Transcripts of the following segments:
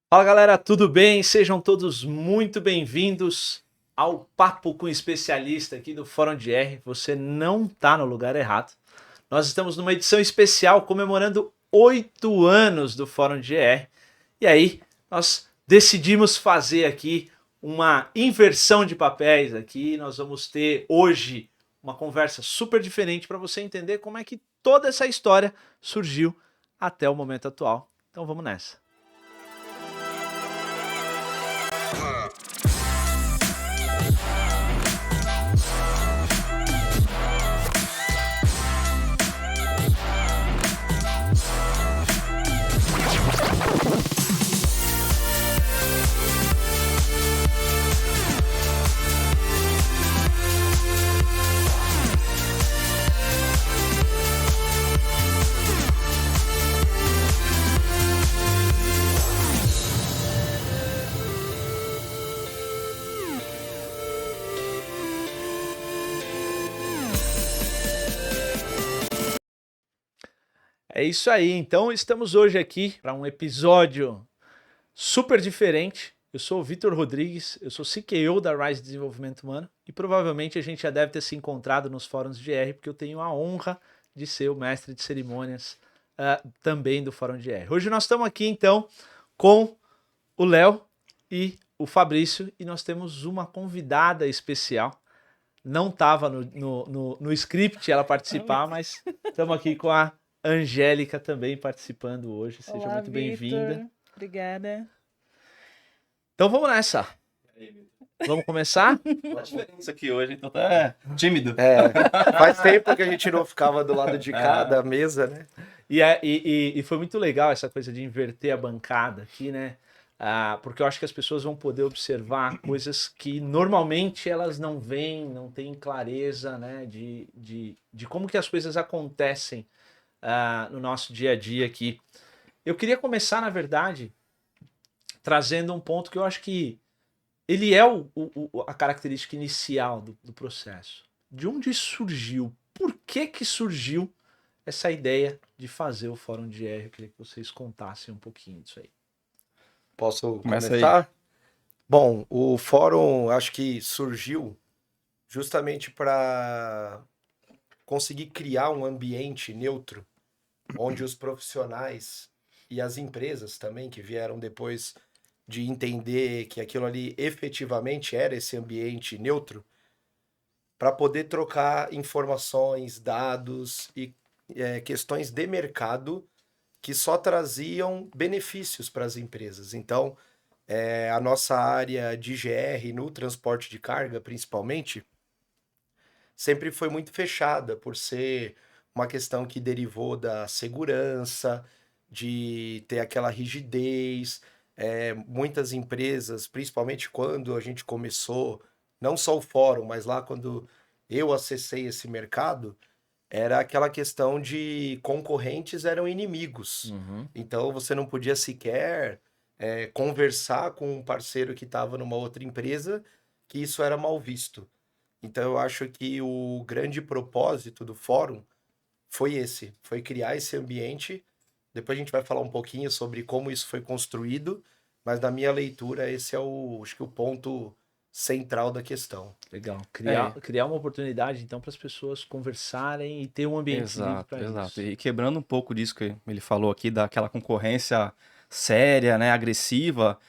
Fala galera, tudo bem? Sejam todos muito bem-vindos ao Papo com Especialista aqui do Fórum de R. Você não está no lugar errado. Nós estamos numa edição especial comemorando 8 anos do Fórum de R. E aí, nós decidimos fazer aqui uma inversão de papéis aqui. Nós vamos ter hoje uma conversa super diferente para você entender como é que toda essa história surgiu até o momento atual. Então vamos nessa. É isso aí, então estamos hoje aqui para um episódio super diferente. Eu sou o Vitor Rodrigues, eu sou CKO da Rise Desenvolvimento Humano e provavelmente a gente já deve ter se encontrado nos fóruns de R, porque eu tenho a honra de ser o mestre de cerimônias também do Fórum de R. Hoje nós estamos aqui então com o Léo e o Fabrício e nós temos uma convidada especial. Não estava no script ela participar, mas estamos aqui com a Angélica também participando hoje. Seja Olá, muito bem-vinda. Vitor. Obrigada. Então vamos nessa. Vamos começar? Uma diferença aqui hoje, então tá tímido. Faz tempo que a gente não ficava do lado de cá da mesa, né? E foi muito legal essa coisa de inverter a bancada aqui, né? Porque eu acho que as pessoas vão poder observar coisas que normalmente elas não veem, não têm clareza, né? De como que as coisas acontecem no nosso dia a dia aqui. Eu queria começar, na verdade, trazendo um ponto que eu acho que ele é a característica inicial do processo. De onde surgiu? Por que surgiu essa ideia de fazer o Fórum de R? Eu queria que vocês contassem um pouquinho disso aí. Posso Começa começar? Bom, o fórum acho que surgiu justamente para conseguir criar um ambiente neutro, onde os profissionais e as empresas também, que vieram depois de entender que aquilo ali efetivamente era esse ambiente neutro, para poder trocar informações, dados e questões de mercado que só traziam benefícios para as empresas. Então, a nossa área de GR no transporte de carga, principalmente, sempre foi muito fechada por ser uma questão que derivou da segurança, de ter aquela rigidez. Muitas empresas, principalmente quando a gente começou, não só o fórum, mas lá quando eu acessei esse mercado, era aquela questão de concorrentes eram inimigos. Então você não podia sequer conversar com um parceiro que estava numa outra empresa, que isso era mal visto. Então eu acho que o grande propósito do fórum foi esse, foi criar esse ambiente. Depois a gente vai falar um pouquinho sobre como isso foi construído, mas na minha leitura esse é acho que o ponto central da questão. Legal. Criar uma oportunidade, então, para as pessoas conversarem e ter um ambiente livre Exato, para exato. isso. E quebrando um pouco disso que ele falou aqui, daquela concorrência séria, né, agressiva,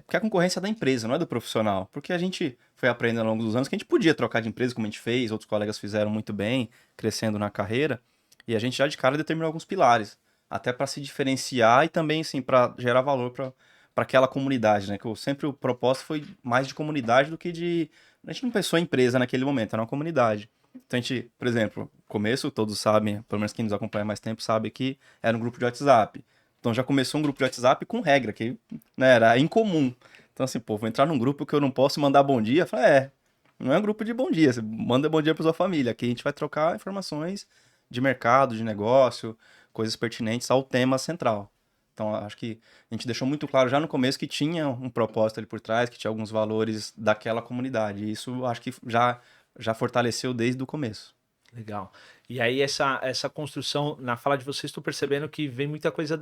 porque a concorrência é da empresa, não é do profissional. Porque a gente foi aprendendo ao longo dos anos que a gente podia trocar de empresa, como a gente fez, outros colegas fizeram muito bem, crescendo na carreira, e a gente já de cara determinou alguns pilares, até para se diferenciar e também, assim, para gerar valor para aquela comunidade, né? Sempre o propósito foi mais de comunidade do que de... A gente não pensou em empresa naquele momento, era uma comunidade. Então a gente, por exemplo, começo, todos sabem, pelo menos quem nos acompanha há mais tempo sabe que era um grupo de WhatsApp. Então já começou um grupo de WhatsApp com regra, que, né, era incomum. Então assim, pô, vou entrar num grupo que eu não posso mandar bom dia. Eu falei, não é um grupo de bom dia, você manda bom dia pra sua família. Aqui a gente vai trocar informações de mercado, de negócio, coisas pertinentes ao tema central. Então acho que a gente deixou muito claro já no começo que tinha um propósito ali por trás, que tinha alguns valores daquela comunidade. E isso acho que já fortaleceu desde o começo. Legal. E aí essa construção, na fala de vocês, estou percebendo que vem muita coisa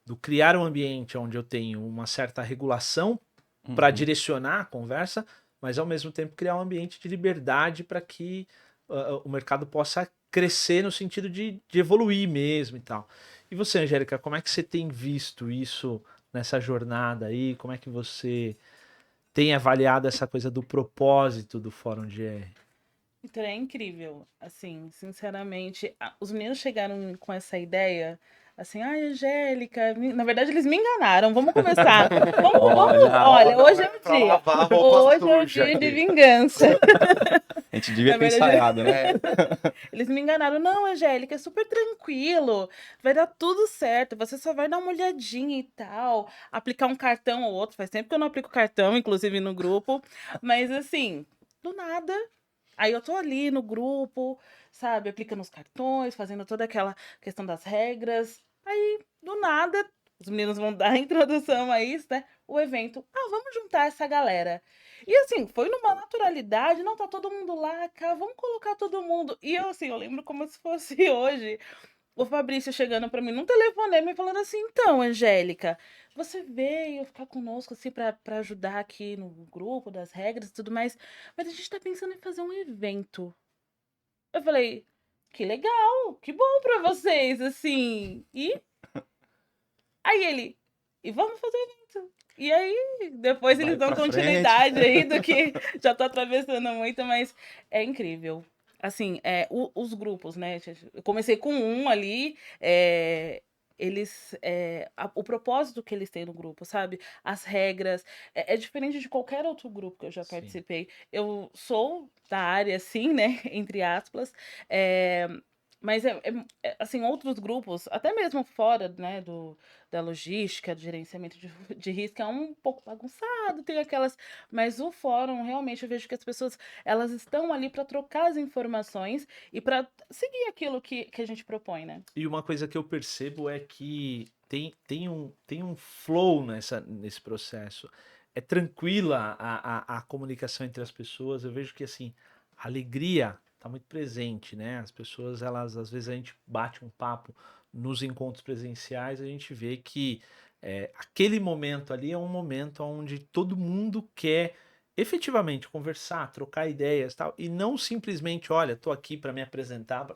do criar um ambiente onde eu tenho uma certa regulação para Uhum. direcionar a conversa, mas ao mesmo tempo criar um ambiente de liberdade para que o mercado possa crescer no sentido de evoluir mesmo e tal. E você, Angélica, como é que você tem visto isso nessa jornada aí? Como é que você tem avaliado essa coisa do propósito do Fórum GR? Então é incrível, assim, sinceramente, os meninos chegaram com essa ideia, assim, ai, Angélica, na verdade eles me enganaram, vamos começar, olha, hoje é o Pra dia, lavar a roupa hoje é o suja dia de aqui. vingança. A gente devia Na ter verdade, ensaiado, né? eles me enganaram, não, Angélica, é super tranquilo, vai dar tudo certo, você só vai dar uma olhadinha e tal, aplicar um cartão ou outro, faz tempo que eu não aplico cartão, inclusive no grupo, mas assim, do nada. Aí eu tô ali no grupo, sabe, aplicando os cartões, fazendo toda aquela questão das regras. Aí, do nada, os meninos vão dar a introdução a isso, né? O evento. Ah, vamos juntar essa galera. E assim, foi numa naturalidade, não tá todo mundo lá, cá, vamos colocar todo mundo. E eu, assim, eu lembro como se fosse hoje. O Fabrício chegando para mim num telefonema e falando assim: então, Angélica, você veio ficar conosco assim para ajudar aqui no grupo das regras e tudo mais, mas a gente tá pensando em fazer um evento. Eu falei: que legal, que bom para vocês, assim. E aí ele: e vamos fazer evento. E aí, depois eles Vai dão pra frente. continuidade aí do que já tô atravessando muito, mas é incrível. Assim, os grupos, né? Eu comecei com um ali, eles, o propósito que eles têm no grupo, sabe? As regras, é diferente de qualquer outro grupo que eu já Sim. participei. Eu sou da área, assim, né? Entre aspas, é, mas assim, outros grupos, até mesmo fora, né, da logística, do gerenciamento de risco, é um pouco bagunçado, tem aquelas. Mas o fórum, realmente, eu vejo que as pessoas elas estão ali para trocar as informações e para seguir aquilo que a gente propõe, né? E uma coisa que eu percebo é que tem um flow nesse processo. É tranquila a comunicação entre as pessoas. Eu vejo que assim, a alegria está muito presente, né? As pessoas, elas, às vezes a gente bate um papo nos encontros presenciais, a gente vê que aquele momento ali é um momento onde todo mundo quer efetivamente conversar, trocar ideias, tal, e não simplesmente, olha, estou aqui para me apresentar.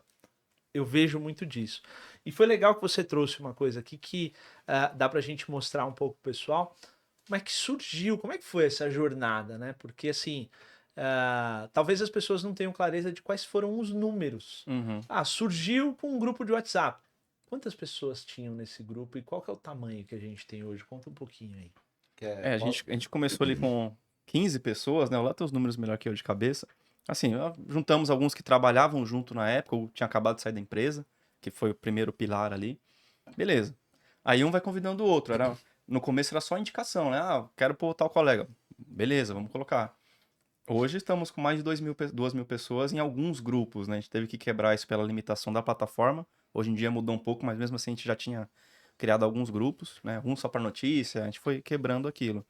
Eu vejo muito disso. E foi legal que você trouxe uma coisa aqui que dá pra gente mostrar um pouco pro pessoal como é que surgiu, como é que foi essa jornada, né? Porque assim, talvez as pessoas não tenham clareza de quais foram os números. Uhum. Ah, surgiu com um grupo de WhatsApp. Quantas pessoas tinham nesse grupo e qual que é o tamanho que a gente tem hoje? Conta um pouquinho aí. A gente começou ali com 15 pessoas, né? Lá tem os números melhor que eu de cabeça. Assim, juntamos alguns que trabalhavam junto na época, ou tinha acabado de sair da empresa, que foi o primeiro pilar ali. Beleza. Aí um vai convidando o outro. No começo era só indicação, né? Ah, quero pôr tal colega. Beleza, vamos colocar. Hoje estamos com mais de 2.000 pessoas em alguns grupos, né? A gente teve que quebrar isso pela limitação da plataforma. Hoje em dia mudou um pouco, mas mesmo assim a gente já tinha criado alguns grupos, né? Um só para notícia, a gente foi quebrando aquilo.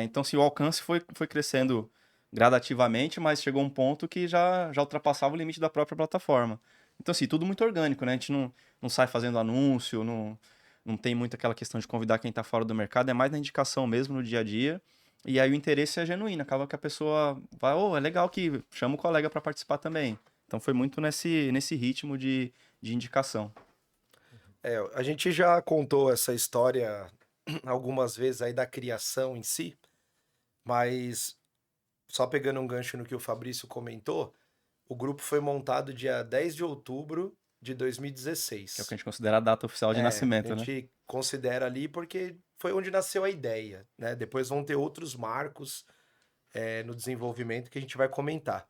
Então, assim, o alcance foi crescendo gradativamente, mas chegou um ponto que já ultrapassava o limite da própria plataforma. Então, assim, tudo muito orgânico, né? A gente não sai fazendo anúncio, não tem muito aquela questão de convidar quem está fora do mercado, é mais na indicação mesmo, no dia a dia. E aí o interesse é genuíno, acaba que a pessoa vai, é legal que chama o colega para participar também. Então foi muito nesse ritmo de indicação. A gente já contou essa história algumas vezes aí da criação em si, mas só pegando um gancho no que o Fabrício comentou, o grupo foi montado dia 10 de outubro de Que é o 2016. que a gente considera a data oficial de A nascimento, né? gente considera ali porque foi onde nasceu a ideia, né? Depois vão ter outros marcos no desenvolvimento que a gente vai comentar.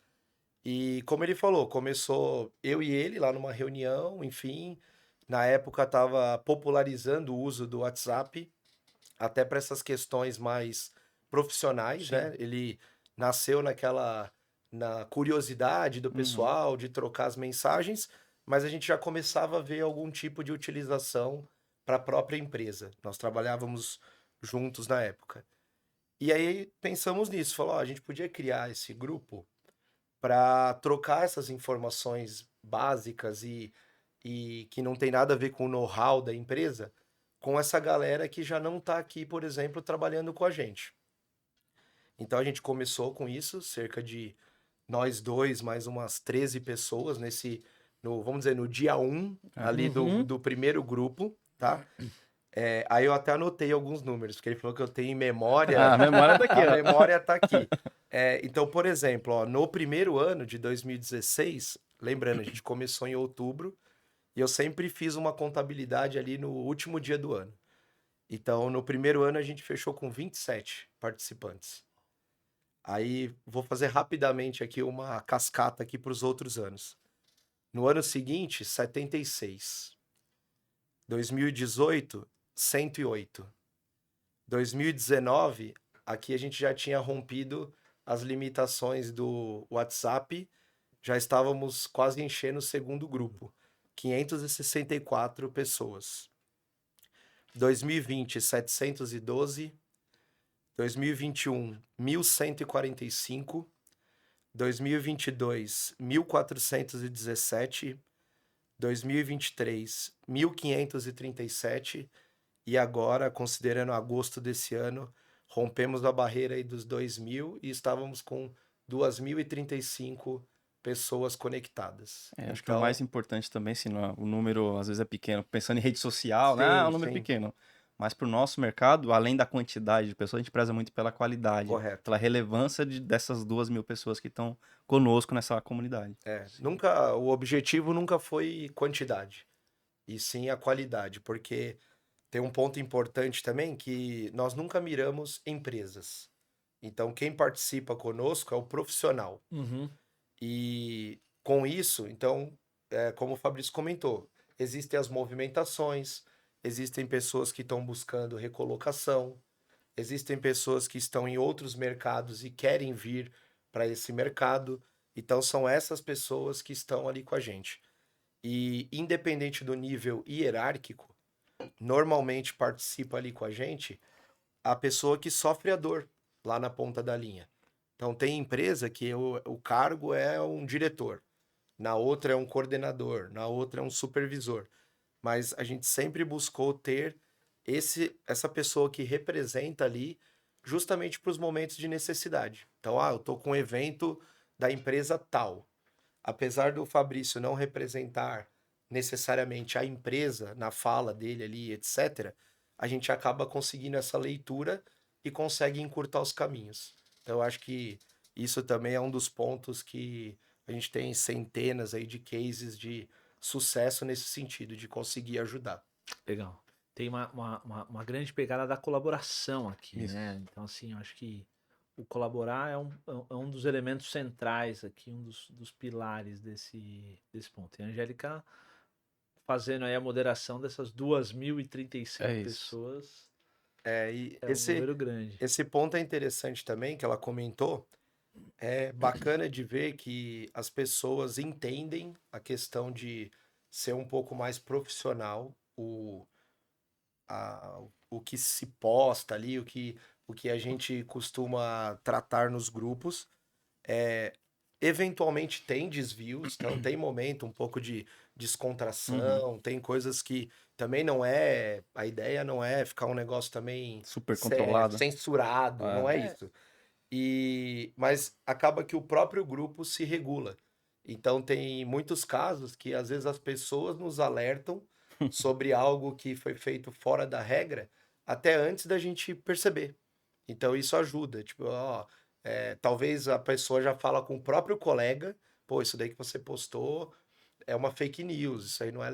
E como ele falou, começou eu e ele lá numa reunião, enfim, na época estava popularizando o uso do WhatsApp, até para essas questões mais profissionais, Sim. né? Ele nasceu na curiosidade do Uhum. pessoal de trocar as mensagens, mas a gente já começava a ver algum tipo de utilização para a própria empresa. Nós trabalhávamos juntos na época. E aí pensamos nisso, falou, ó, a gente podia criar esse grupo para trocar essas informações básicas e que não tem nada a ver com o know-how da empresa, com essa galera que já não está aqui, por exemplo, trabalhando com a gente. Então a gente começou com isso, cerca de nós dois, mais umas 13 pessoas vamos dizer, no dia 1 ali do primeiro grupo, tá? Aí eu até anotei alguns números, porque ele falou que eu tenho em memória. A memória tá aqui, A ó. memória tá aqui. Então, por exemplo, ó, no primeiro ano de 2016, lembrando, a gente começou em outubro, e eu sempre fiz uma contabilidade ali no último dia do ano. Então, no primeiro ano, a gente fechou com 27 participantes. Aí, vou fazer rapidamente aqui uma cascata aqui para os outros anos. No ano seguinte, 76. 2018, 108. 2019, aqui a gente já tinha rompido as limitações do WhatsApp, já estávamos quase enchendo o segundo grupo, 564 pessoas. 2020, 712. 2021, 1.145. 2022, 1.417. 2023, 1.537. E agora, considerando agosto desse ano, rompemos a barreira aí dos 2.000 e estávamos com 2.035 pessoas conectadas. Acho que o mais importante também, se não, o número às vezes é pequeno, pensando em rede social, né? É um número pequeno. Mas para o nosso mercado, além da quantidade de pessoas, a gente preza muito pela qualidade. Correto. Pela relevância dessas 2.000 pessoas que estão conosco nessa comunidade. O objetivo nunca foi quantidade, e sim a qualidade, porque tem um ponto importante também que nós nunca miramos empresas. Então, quem participa conosco é o profissional. E com isso, então, como o Fabrício comentou, existem as movimentações, existem pessoas que estão buscando recolocação, existem pessoas que estão em outros mercados e querem vir para esse mercado. Então, são essas pessoas que estão ali com a gente. E, independente do nível hierárquico, normalmente participa ali com a gente a pessoa que sofre a dor lá na ponta da linha. Então, tem empresa que o cargo é um diretor, na outra é um coordenador, na outra é um supervisor. Mas a gente sempre buscou ter essa pessoa que representa ali justamente para os momentos de necessidade. Então, eu estou com um evento da empresa tal. Apesar do Fabrício não representar necessariamente a empresa na fala dele ali, etc., a gente acaba conseguindo essa leitura e consegue encurtar os caminhos. Então, eu acho que isso também é um dos pontos que a gente tem centenas aí de cases de sucesso nesse sentido, de conseguir ajudar. Legal. Tem uma grande pegada da colaboração aqui, Isso. né? Então, assim, eu acho que o colaborar é um dos elementos centrais aqui, um dos pilares desse ponto. E a Angélica fazendo aí a moderação dessas 2.035 pessoas. Um número grande. Esse ponto é interessante também, que ela comentou. É bacana de ver que as pessoas entendem a questão de ser um pouco mais profissional, o que se posta ali, o que a gente costuma tratar nos grupos. Eventualmente tem desvios, então tem momento um pouco de descontração, tem coisas que também não é. A ideia não é ficar um negócio também super controlado, censurado, não é isso. Mas acaba que o próprio grupo se regula. Então tem muitos casos que às vezes as pessoas nos alertam sobre algo que foi feito fora da regra até antes da gente perceber. Então isso ajuda. Tipo, talvez a pessoa já fala com o próprio colega, pô, isso daí que você postou é uma fake news, isso aí não é...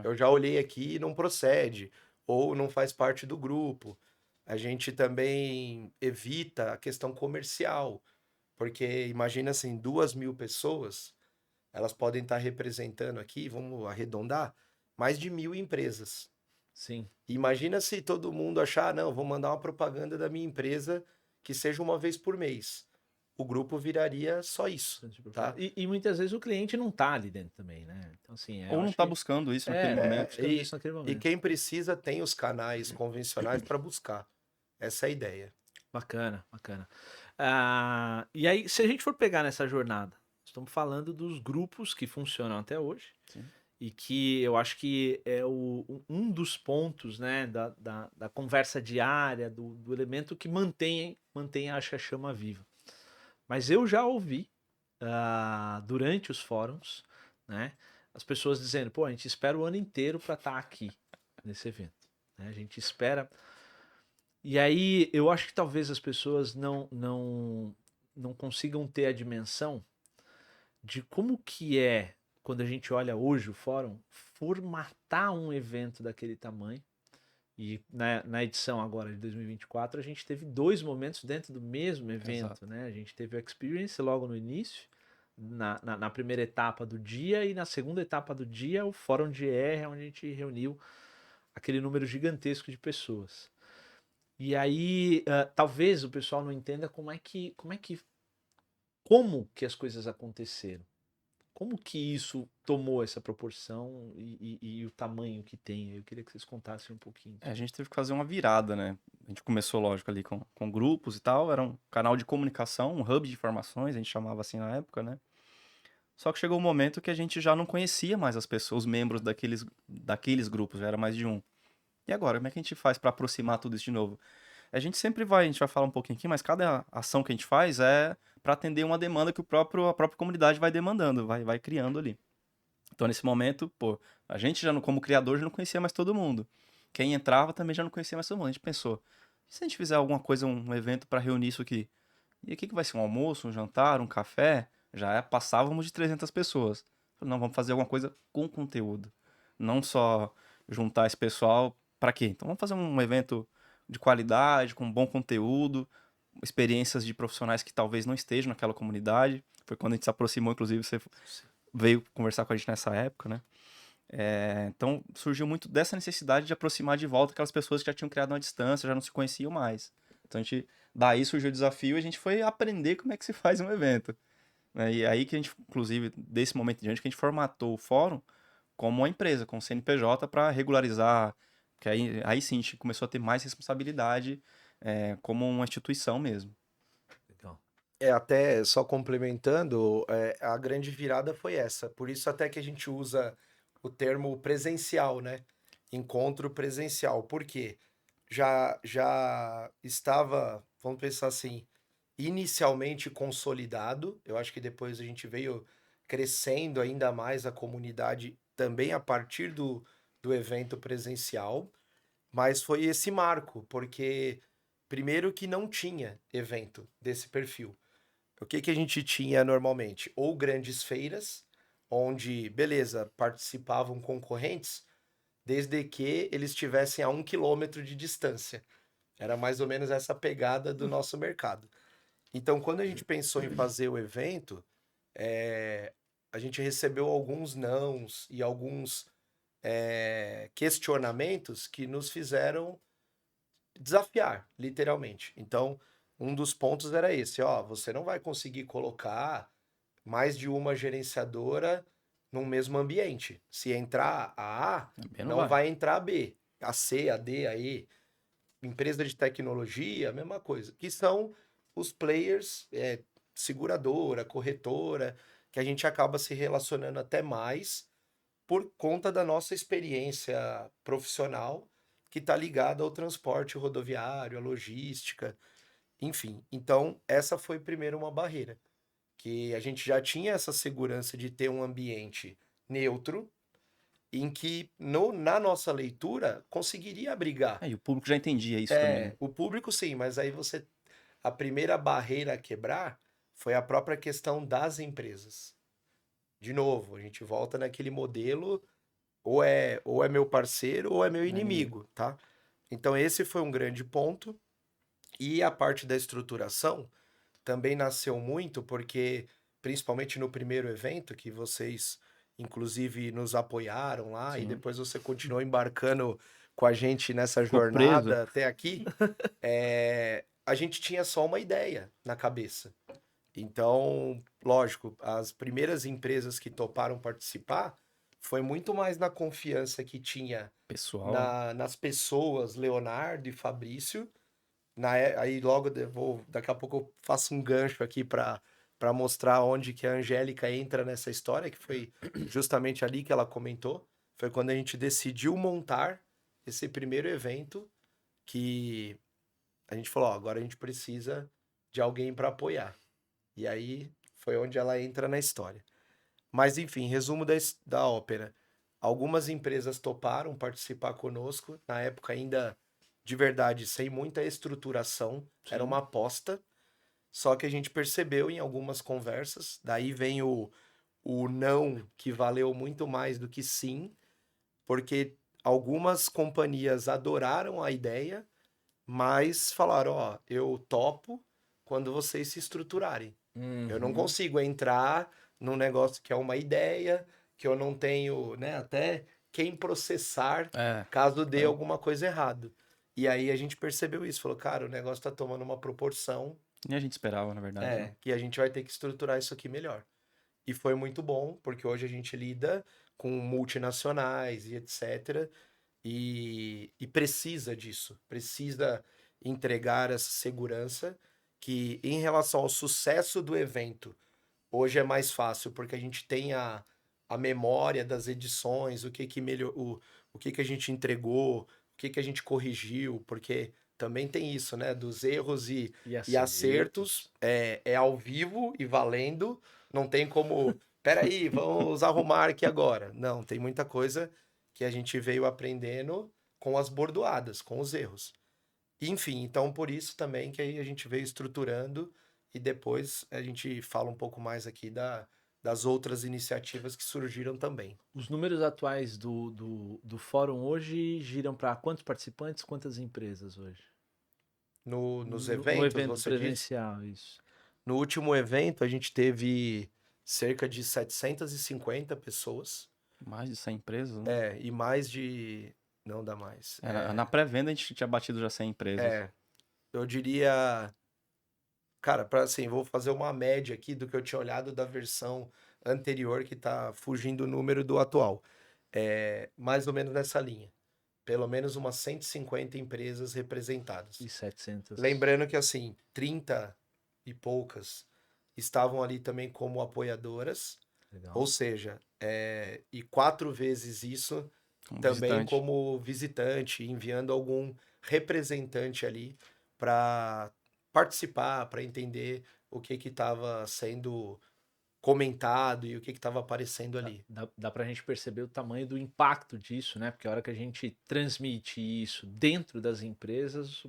Eu já olhei aqui e não procede, ou não faz parte do grupo. A gente também evita a questão comercial, porque imagina assim, 2.000 pessoas, elas podem estar representando aqui, vamos arredondar, mais de 1.000 empresas. Sim. Imagina se todo mundo achar, não, vou mandar uma propaganda da minha empresa que seja uma vez por mês. O grupo viraria só isso, tá? E muitas vezes o cliente não tá ali dentro também, né? Então, assim, ou não está buscando isso naquele momento. E quem precisa tem os canais convencionais para buscar. Essa é a ideia. Bacana, bacana. E aí, se a gente for pegar nessa jornada, Estamos falando dos grupos que funcionam até hoje. Sim. E que eu acho que é um dos pontos, né, da conversa diária, do elemento que mantém acho que a chama viva. Mas eu já ouvi durante os fóruns, né, as pessoas dizendo, pô, a gente espera o ano inteiro para estar aqui nesse evento, né? A gente espera. E aí eu acho que talvez as pessoas não consigam ter a dimensão de como que é, quando a gente olha hoje o fórum, formatar um evento daquele tamanho. E na edição agora de 2024, a gente teve 2 momentos dentro do mesmo evento, Exato. né? A gente teve o Experience logo no início, na primeira etapa do dia, e na segunda etapa do dia, o Fórum de ER, onde a gente reuniu aquele número gigantesco de pessoas. E aí, talvez o pessoal não entenda como que as coisas aconteceram. Como que isso tomou essa proporção e o tamanho que tem? Eu queria que vocês contassem um pouquinho. A gente teve que fazer uma virada, né? A gente começou, lógico, ali com grupos e tal. Era um canal de comunicação, um hub de informações, a gente chamava assim na época, né? Só que chegou um momento que a gente já não conhecia mais as pessoas, os membros daqueles grupos, já era mais de um. E agora, como é que a gente faz para aproximar tudo isso de novo? A gente vai falar um pouquinho aqui, mas cada ação que a gente faz é para atender uma demanda que a própria comunidade vai demandando, vai criando ali. Então, nesse momento, pô, a gente já, como criador, já não conhecia mais todo mundo. Quem entrava também já não conhecia mais todo mundo. A gente pensou, e se a gente fizer alguma coisa, um evento para reunir isso aqui? E o que vai ser? Um almoço, um jantar, um café? Passávamos de 300 pessoas. Falei, não, vamos fazer alguma coisa com conteúdo. Não só juntar esse pessoal para quê? Então vamos fazer um evento de qualidade, com bom conteúdo, experiências de profissionais que talvez não estejam naquela comunidade. Foi quando a gente se aproximou, inclusive você veio conversar com a gente nessa época, né? Então surgiu muito dessa necessidade de aproximar de volta aquelas pessoas que já tinham criado uma distância, já não se conheciam mais. Então daí surgiu o desafio e a gente foi aprender como é que se faz um evento, né? E aí que a gente, inclusive, desse momento em diante, que a gente formatou o fórum como uma empresa, com o CNPJ para regularizar, que aí sim a gente começou a ter mais responsabilidade como uma instituição mesmo. Legal. Até só complementando, a grande virada foi essa. Por isso até que a gente usa o termo presencial, né? Encontro presencial. Por quê? Já estava, vamos pensar assim, inicialmente consolidado. Eu acho que depois a gente veio crescendo ainda mais a comunidade também a partir do evento presencial. Mas foi esse marco, porque primeiro que não tinha evento desse perfil. O que a gente tinha normalmente? Ou grandes feiras, onde, beleza, participavam concorrentes, desde que eles estivessem a 1 quilômetro de distância. Era mais ou menos essa pegada do nosso mercado. Então, quando a gente pensou em fazer o evento, a gente recebeu alguns nãos e alguns questionamentos que nos fizeram desafiar, literalmente. Então, um dos pontos era esse, ó, você não vai conseguir colocar mais de uma gerenciadora no mesmo ambiente. Se entrar a A, não vai entrar a B. A C, a D, a E. Empresa de tecnologia, a mesma coisa. Que são os players, seguradora, corretora, que a gente acaba se relacionando até mais por conta da nossa experiência profissional que está ligada ao transporte rodoviário, à logística, enfim. Então, essa foi primeiro uma barreira, que a gente já tinha essa segurança de ter um ambiente neutro, em que na nossa leitura conseguiria abrigar. E o público já entendia isso também. O público sim, mas aí a primeira barreira a quebrar foi a própria questão das empresas. De novo, a gente volta naquele modelo, ou é meu parceiro ou é meu inimigo, tá? Então esse foi um grande ponto. E a parte da estruturação também nasceu muito porque, principalmente no primeiro evento, que vocês inclusive nos apoiaram lá, e Sim. depois você continuou embarcando com a gente nessa Ficou jornada preso. até aqui, a gente tinha só uma ideia na cabeça. Então, lógico, as primeiras empresas que toparam participar foi muito mais na confiança que tinha Pessoal. nas pessoas, Leonardo e Fabrício. Aí logo daqui a pouco eu faço um gancho aqui para para mostrar onde que a Angélica entra nessa história, que foi justamente ali que ela comentou. Foi quando a gente decidiu montar esse primeiro evento que a gente falou, ó, agora a gente precisa de alguém para apoiar. E aí foi onde ela entra na história. Mas enfim, resumo da ópera. Algumas empresas toparam participar conosco, na época ainda de verdade sem muita estruturação, era uma aposta. Só que a gente percebeu em algumas conversas, daí vem o não, que valeu muito mais do que sim, porque algumas companhias adoraram a ideia, mas falaram, ó, eu topo quando vocês se estruturarem. Eu não consigo entrar num negócio que é uma ideia, que eu não tenho, né, até quem processar caso dê alguma coisa errado. E aí a gente percebeu isso, falou, cara, o negócio tá tomando uma proporção Nem a gente esperava, na verdade. Né? que a gente vai ter que estruturar isso aqui melhor. E foi muito bom, porque hoje a gente lida com multinacionais e etc. E precisa disso, precisa entregar essa segurança que, em relação ao sucesso do evento, hoje é mais fácil, porque a gente tem a memória das edições, o que que melhor, o que a gente entregou, o que que a gente corrigiu, porque também tem isso, né? Dos erros e acertos, é ao vivo e valendo, não tem como, peraí, vamos arrumar aqui agora. Não, tem muita coisa que a gente veio aprendendo com as bordoadas, com os erros. Enfim, então por isso também que aí a gente veio estruturando e depois a gente fala um pouco mais aqui das outras iniciativas que surgiram também. Os números atuais do fórum hoje giram para quantos participantes, quantas empresas hoje? Nos No eventos, evento você disse? presencial, isso. No último evento a gente teve cerca de 750 pessoas, Mais de 100 empresas, né? e mais de... Não dá mais. Na pré-venda a gente tinha batido já 100 empresas. Eu diria... Cara, assim, vou fazer uma média aqui do que eu tinha olhado da versão anterior, que tá fugindo o número do atual. Mais ou menos nessa linha. Pelo menos umas 150 empresas representadas. E 700. Lembrando que, assim, 30 e poucas estavam ali também como apoiadoras. Legal. Ou seja, e 4 vezes isso Como também visitante. como visitante, enviando algum representante ali para participar, para entender o que estava sendo comentado e o que estava aparecendo ali. Dá pra gente perceber o tamanho do impacto disso, né? Porque a hora que a gente transmite isso dentro das empresas,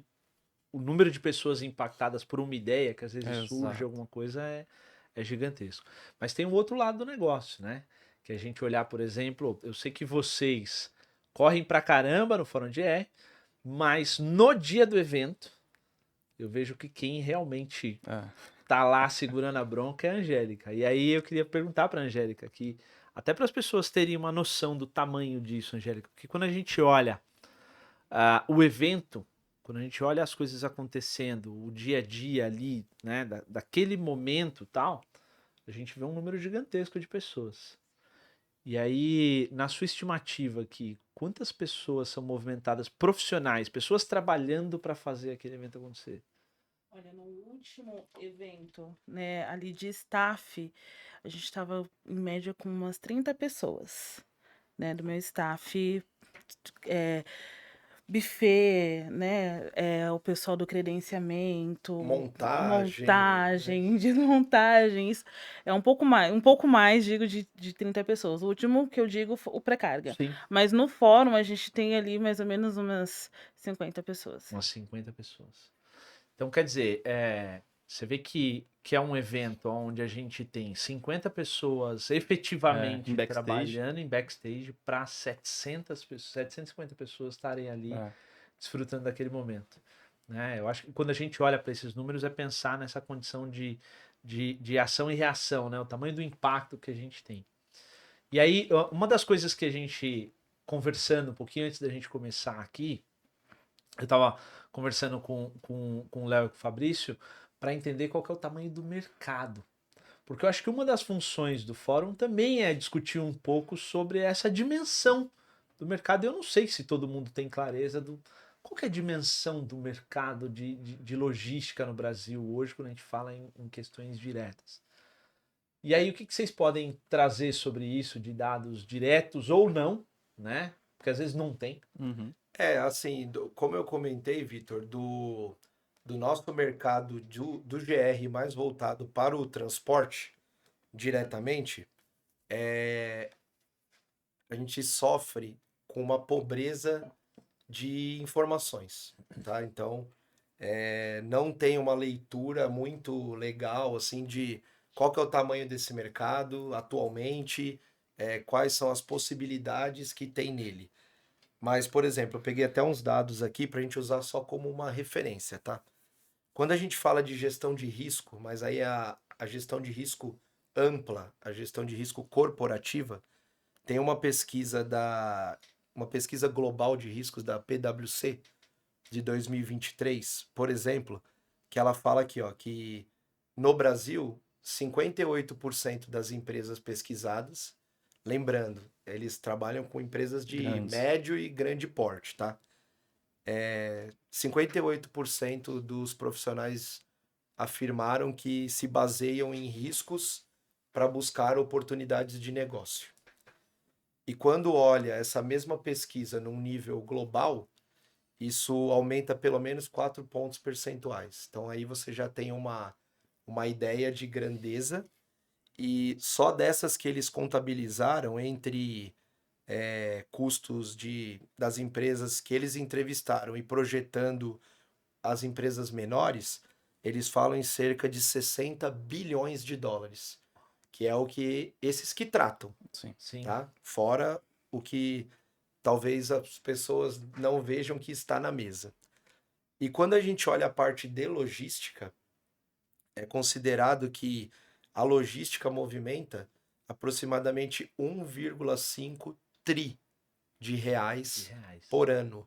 o número de pessoas impactadas por uma ideia, que às vezes surge Exato. alguma coisa, é gigantesco. Mas tem um outro lado do negócio, né? Que a gente olhar, por exemplo, eu sei que vocês correm pra caramba no Fórum de E, mas no dia do evento, eu vejo que quem realmente tá lá segurando a bronca é a Angélica. E aí eu queria perguntar pra Angélica, que até para as pessoas terem uma noção do tamanho disso, Angélica, porque quando a gente olha o evento, quando a gente olha as coisas acontecendo, o dia a dia ali, né, daquele momento tal, a gente vê um número gigantesco de pessoas. E aí, na sua estimativa aqui, quantas pessoas são movimentadas, profissionais, pessoas trabalhando para fazer aquele evento acontecer? Olha, no último evento, né, ali de staff, a gente estava em média com umas 30 pessoas, né, do meu staff, buffet, né, o pessoal do credenciamento, montagem, desmontagem, isso é um pouco mais, digo, de 30 pessoas. O último que eu digo, o pré-carga. Sim. Mas no fórum a gente tem ali mais ou menos umas 50 pessoas. Umas 50 pessoas. Então, quer dizer, você vê que é um evento onde a gente tem 50 pessoas efetivamente em backstage. trabalhando em backstage para 750 pessoas estarem ali desfrutando daquele momento. Né? Eu acho que quando a gente olha para esses números é pensar nessa condição de ação e reação, né? O tamanho do impacto que a gente tem. E aí, uma das coisas que a gente, conversando um pouquinho antes da gente começar aqui, eu estava conversando com o Léo e com o Fabrício para entender qual que é o tamanho do mercado. Porque eu acho que uma das funções do fórum também é discutir um pouco sobre essa dimensão do mercado. Eu não sei se todo mundo tem clareza do qual que é a dimensão do mercado de logística no Brasil hoje, quando a gente fala em questões diretas. E aí, o que vocês podem trazer sobre isso de dados diretos ou não, né? Porque às vezes não tem. Uhum. Assim, como eu comentei, Vitor, do nosso mercado do GR mais voltado para o transporte diretamente, a gente sofre com uma pobreza de informações, tá? Então, não tem uma leitura muito legal, assim, de qual que é o tamanho desse mercado atualmente, quais são as possibilidades que tem nele. Mas, por exemplo, eu peguei até uns dados aqui para a gente usar só como uma referência, tá? Quando a gente fala de gestão de risco, mas aí a gestão de risco ampla, a gestão de risco corporativa, tem uma pesquisa global de riscos da PwC de 2023, por exemplo, que ela fala aqui, ó, que no Brasil, 58% das empresas pesquisadas, lembrando, eles trabalham com empresas de Grandes. médio e grande porte, tá? 58% dos profissionais afirmaram que se baseiam em riscos para buscar oportunidades de negócio. E quando olha essa mesma pesquisa num nível global, isso aumenta pelo menos 4 pontos percentuais. Então aí você já tem uma ideia de grandeza. E só dessas que eles contabilizaram entre custos das empresas que eles entrevistaram e projetando as empresas menores, eles falam em cerca de 60 bilhões de dólares, que é o que esses que tratam, Sim. Sim. tá? Fora o que talvez as pessoas não vejam que está na mesa. E quando a gente olha a parte de logística, é considerado que a logística movimenta aproximadamente 1,5 tri de reais por ano.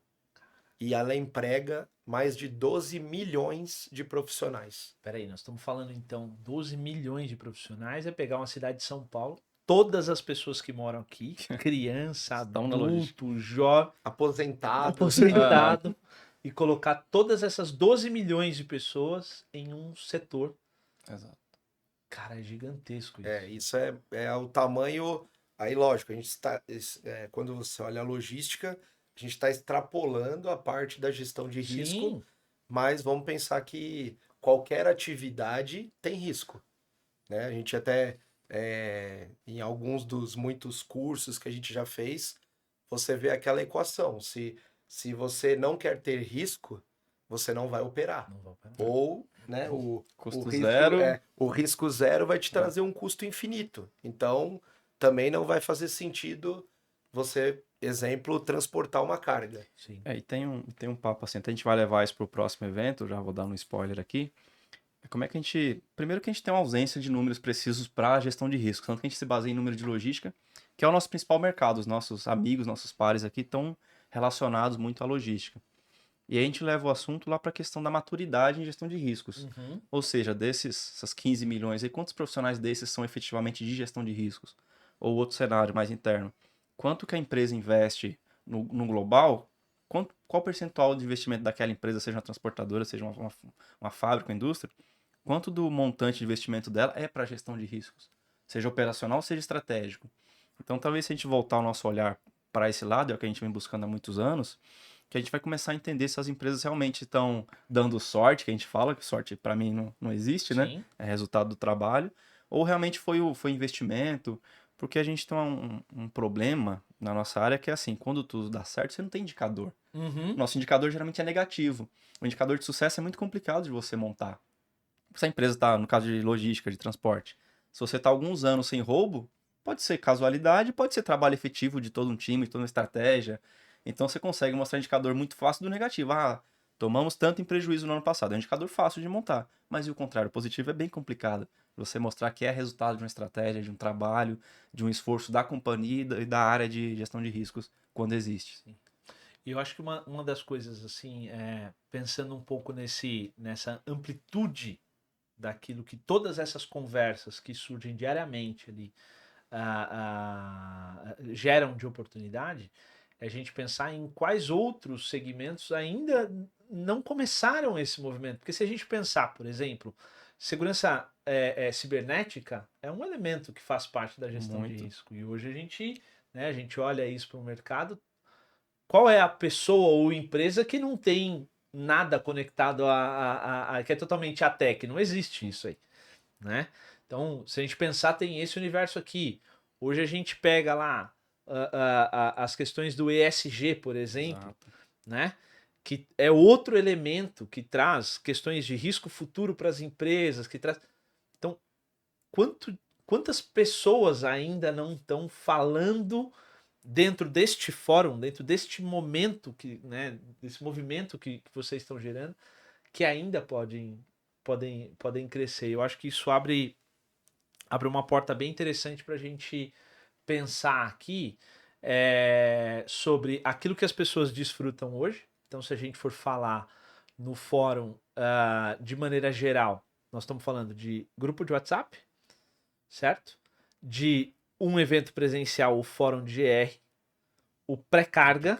E ela emprega mais de 12 milhões de profissionais. Peraí, nós estamos falando então 12 milhões de profissionais, é pegar uma cidade de São Paulo, todas as pessoas que moram aqui, criança, Estão na logística. adulto, jovem, aposentado, e colocar todas essas 12 milhões de pessoas em um setor. Exato. Cara, é gigantesco isso. Isso é o tamanho. Aí, lógico, a gente está. Quando você olha a logística, a gente está extrapolando a parte da gestão de risco, Sim, mas vamos pensar que qualquer atividade tem risco, né? A gente até, em alguns dos muitos cursos que a gente já fez, você vê aquela equação. Se você não quer ter risco, você não vai operar. não vou operar. Ou, né, Custo risco, zero. o risco zero vai te trazer um custo infinito. Então, também não vai fazer sentido você, exemplo, transportar uma carga. Sim. E tem um papo assim, até a gente vai levar isso pro próximo evento, já vou dar um spoiler aqui. Como é que a gente. Primeiro que a gente tem uma ausência de números precisos para a gestão de risco, tanto que a gente se baseia em número de logística, que é o nosso principal mercado. Os nossos amigos, nossos pares aqui estão relacionados muito à logística. E aí a gente leva o assunto lá para a questão da maturidade em gestão de riscos. Uhum. Ou seja, essas 15 milhões, aí, quantos profissionais desses são efetivamente de gestão de riscos? Ou outro cenário mais interno. Quanto que a empresa investe no global? Qual percentual de investimento daquela empresa, seja uma transportadora, seja uma fábrica, uma indústria, quanto do montante de investimento dela é para gestão de riscos? Seja operacional, seja estratégico. Então, talvez se a gente voltar o nosso olhar para esse lado, é o que a gente vem buscando há muitos anos, que a gente vai começar a entender se as empresas realmente estão dando sorte, que a gente fala, que sorte para mim não existe, né? Sim. É resultado do trabalho, ou realmente foi investimento, porque a gente tem um problema na nossa área que é assim, quando tudo dá certo, você não tem indicador. Uhum. Nosso indicador geralmente é negativo. O indicador de sucesso é muito complicado de você montar. Se a empresa está, no caso de logística, de transporte, se você está alguns anos sem roubo, pode ser casualidade, pode ser trabalho efetivo de todo um time, de toda uma estratégia. Então você consegue mostrar indicador muito fácil do negativo. Ah, tomamos tanto em prejuízo no ano passado. É um indicador fácil de montar. Mas e o contrário, o positivo é bem complicado. Você mostrar que é resultado de uma estratégia, de um trabalho, de um esforço da companhia e da área de gestão de riscos quando existe. E eu acho que uma das coisas, assim, pensando um pouco nessa amplitude daquilo que todas essas conversas que surgem diariamente ali geram de oportunidade, é a gente pensar em quais outros segmentos ainda não começaram esse movimento. Porque se a gente pensar, por exemplo, segurança cibernética é um elemento que faz parte da gestão de Muito. risco. E hoje a gente olha isso para o mercado. Qual é a pessoa ou empresa que não tem nada conectado que é totalmente a tech? Não existe isso aí, né? Então, se a gente pensar, tem esse universo aqui. Hoje a gente pega lá as questões do ESG, por exemplo, Exato. né? Que é outro elemento que traz questões de risco futuro para as empresas, que traz. Então, quantas pessoas ainda não estão falando dentro deste fórum, dentro deste momento né, desse movimento que vocês estão gerando, que ainda podem crescer. Eu acho que isso abre uma porta bem interessante para a gente pensar aqui sobre aquilo que as pessoas desfrutam hoje. Então, se a gente for falar no fórum de maneira geral, nós estamos falando de grupo de WhatsApp, certo? De um evento presencial, o Fórum de GR, o pré-carga,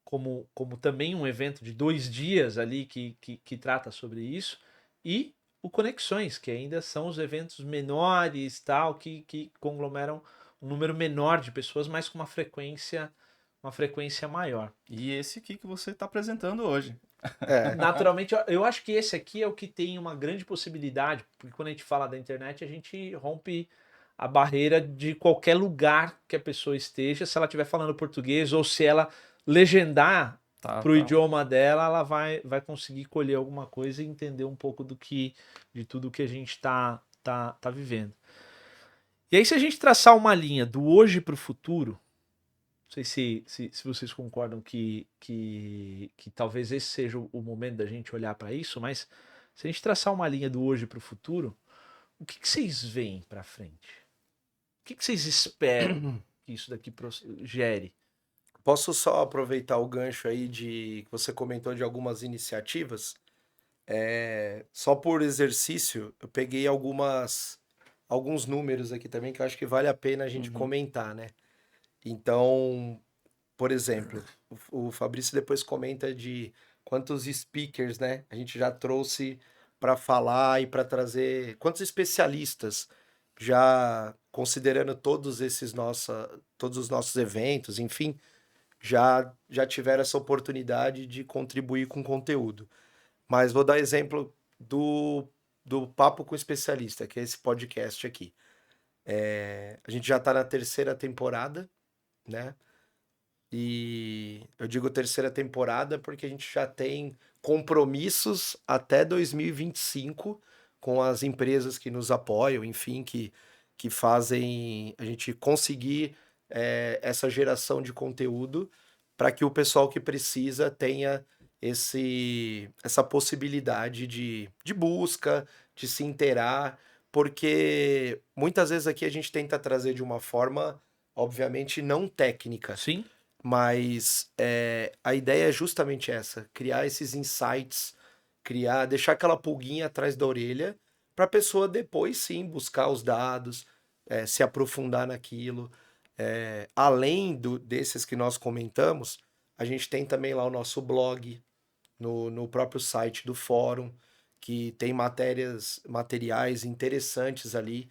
como também um evento de 2 dias ali que trata sobre isso, e o Conexões, que ainda são os eventos menores, tal, que conglomeram um número menor de pessoas, mas com uma frequência maior. E esse aqui que você está apresentando hoje. Naturalmente, eu acho que esse aqui é o que tem uma grande possibilidade, porque quando a gente fala da internet, a gente rompe a barreira de qualquer lugar que a pessoa esteja, se ela estiver falando português ou se ela legendar para o idioma dela, ela vai conseguir colher alguma coisa e entender um pouco de tudo que a gente está vivendo. E aí, se a gente traçar uma linha do hoje para o futuro, não sei se vocês concordam que talvez esse seja o momento da gente olhar para isso, mas se a gente traçar uma linha do hoje para o futuro, o que vocês veem para frente? O que vocês esperam que isso daqui gere? Posso só aproveitar o gancho aí que você comentou de algumas iniciativas? Só por exercício, eu peguei alguns números aqui também que eu acho que vale a pena a gente comentar, né? Então, por exemplo, o Fabrício depois comenta de quantos speakers, né, a gente já trouxe para falar e para trazer, quantos especialistas já considerando todos os nossos eventos, enfim, já tiveram essa oportunidade de contribuir com conteúdo. Mas vou dar exemplo do Papo com Especialista, que é esse podcast aqui. A gente já está na 3ª temporada, né? E eu digo 3ª temporada porque a gente já tem compromissos até 2025 com as empresas que nos apoiam, enfim, que fazem a gente conseguir essa geração de conteúdo para que o pessoal que precisa tenha essa possibilidade de busca, de se inteirar, porque muitas vezes aqui a gente tenta trazer de uma forma, obviamente, não técnica. Sim. Mas a ideia é justamente essa, criar esses insights, deixar aquela pulguinha atrás da orelha para a pessoa depois sim buscar os dados, se aprofundar naquilo. Além desses que nós comentamos, a gente tem também lá o nosso blog, no próprio site do fórum, que tem materiais interessantes ali.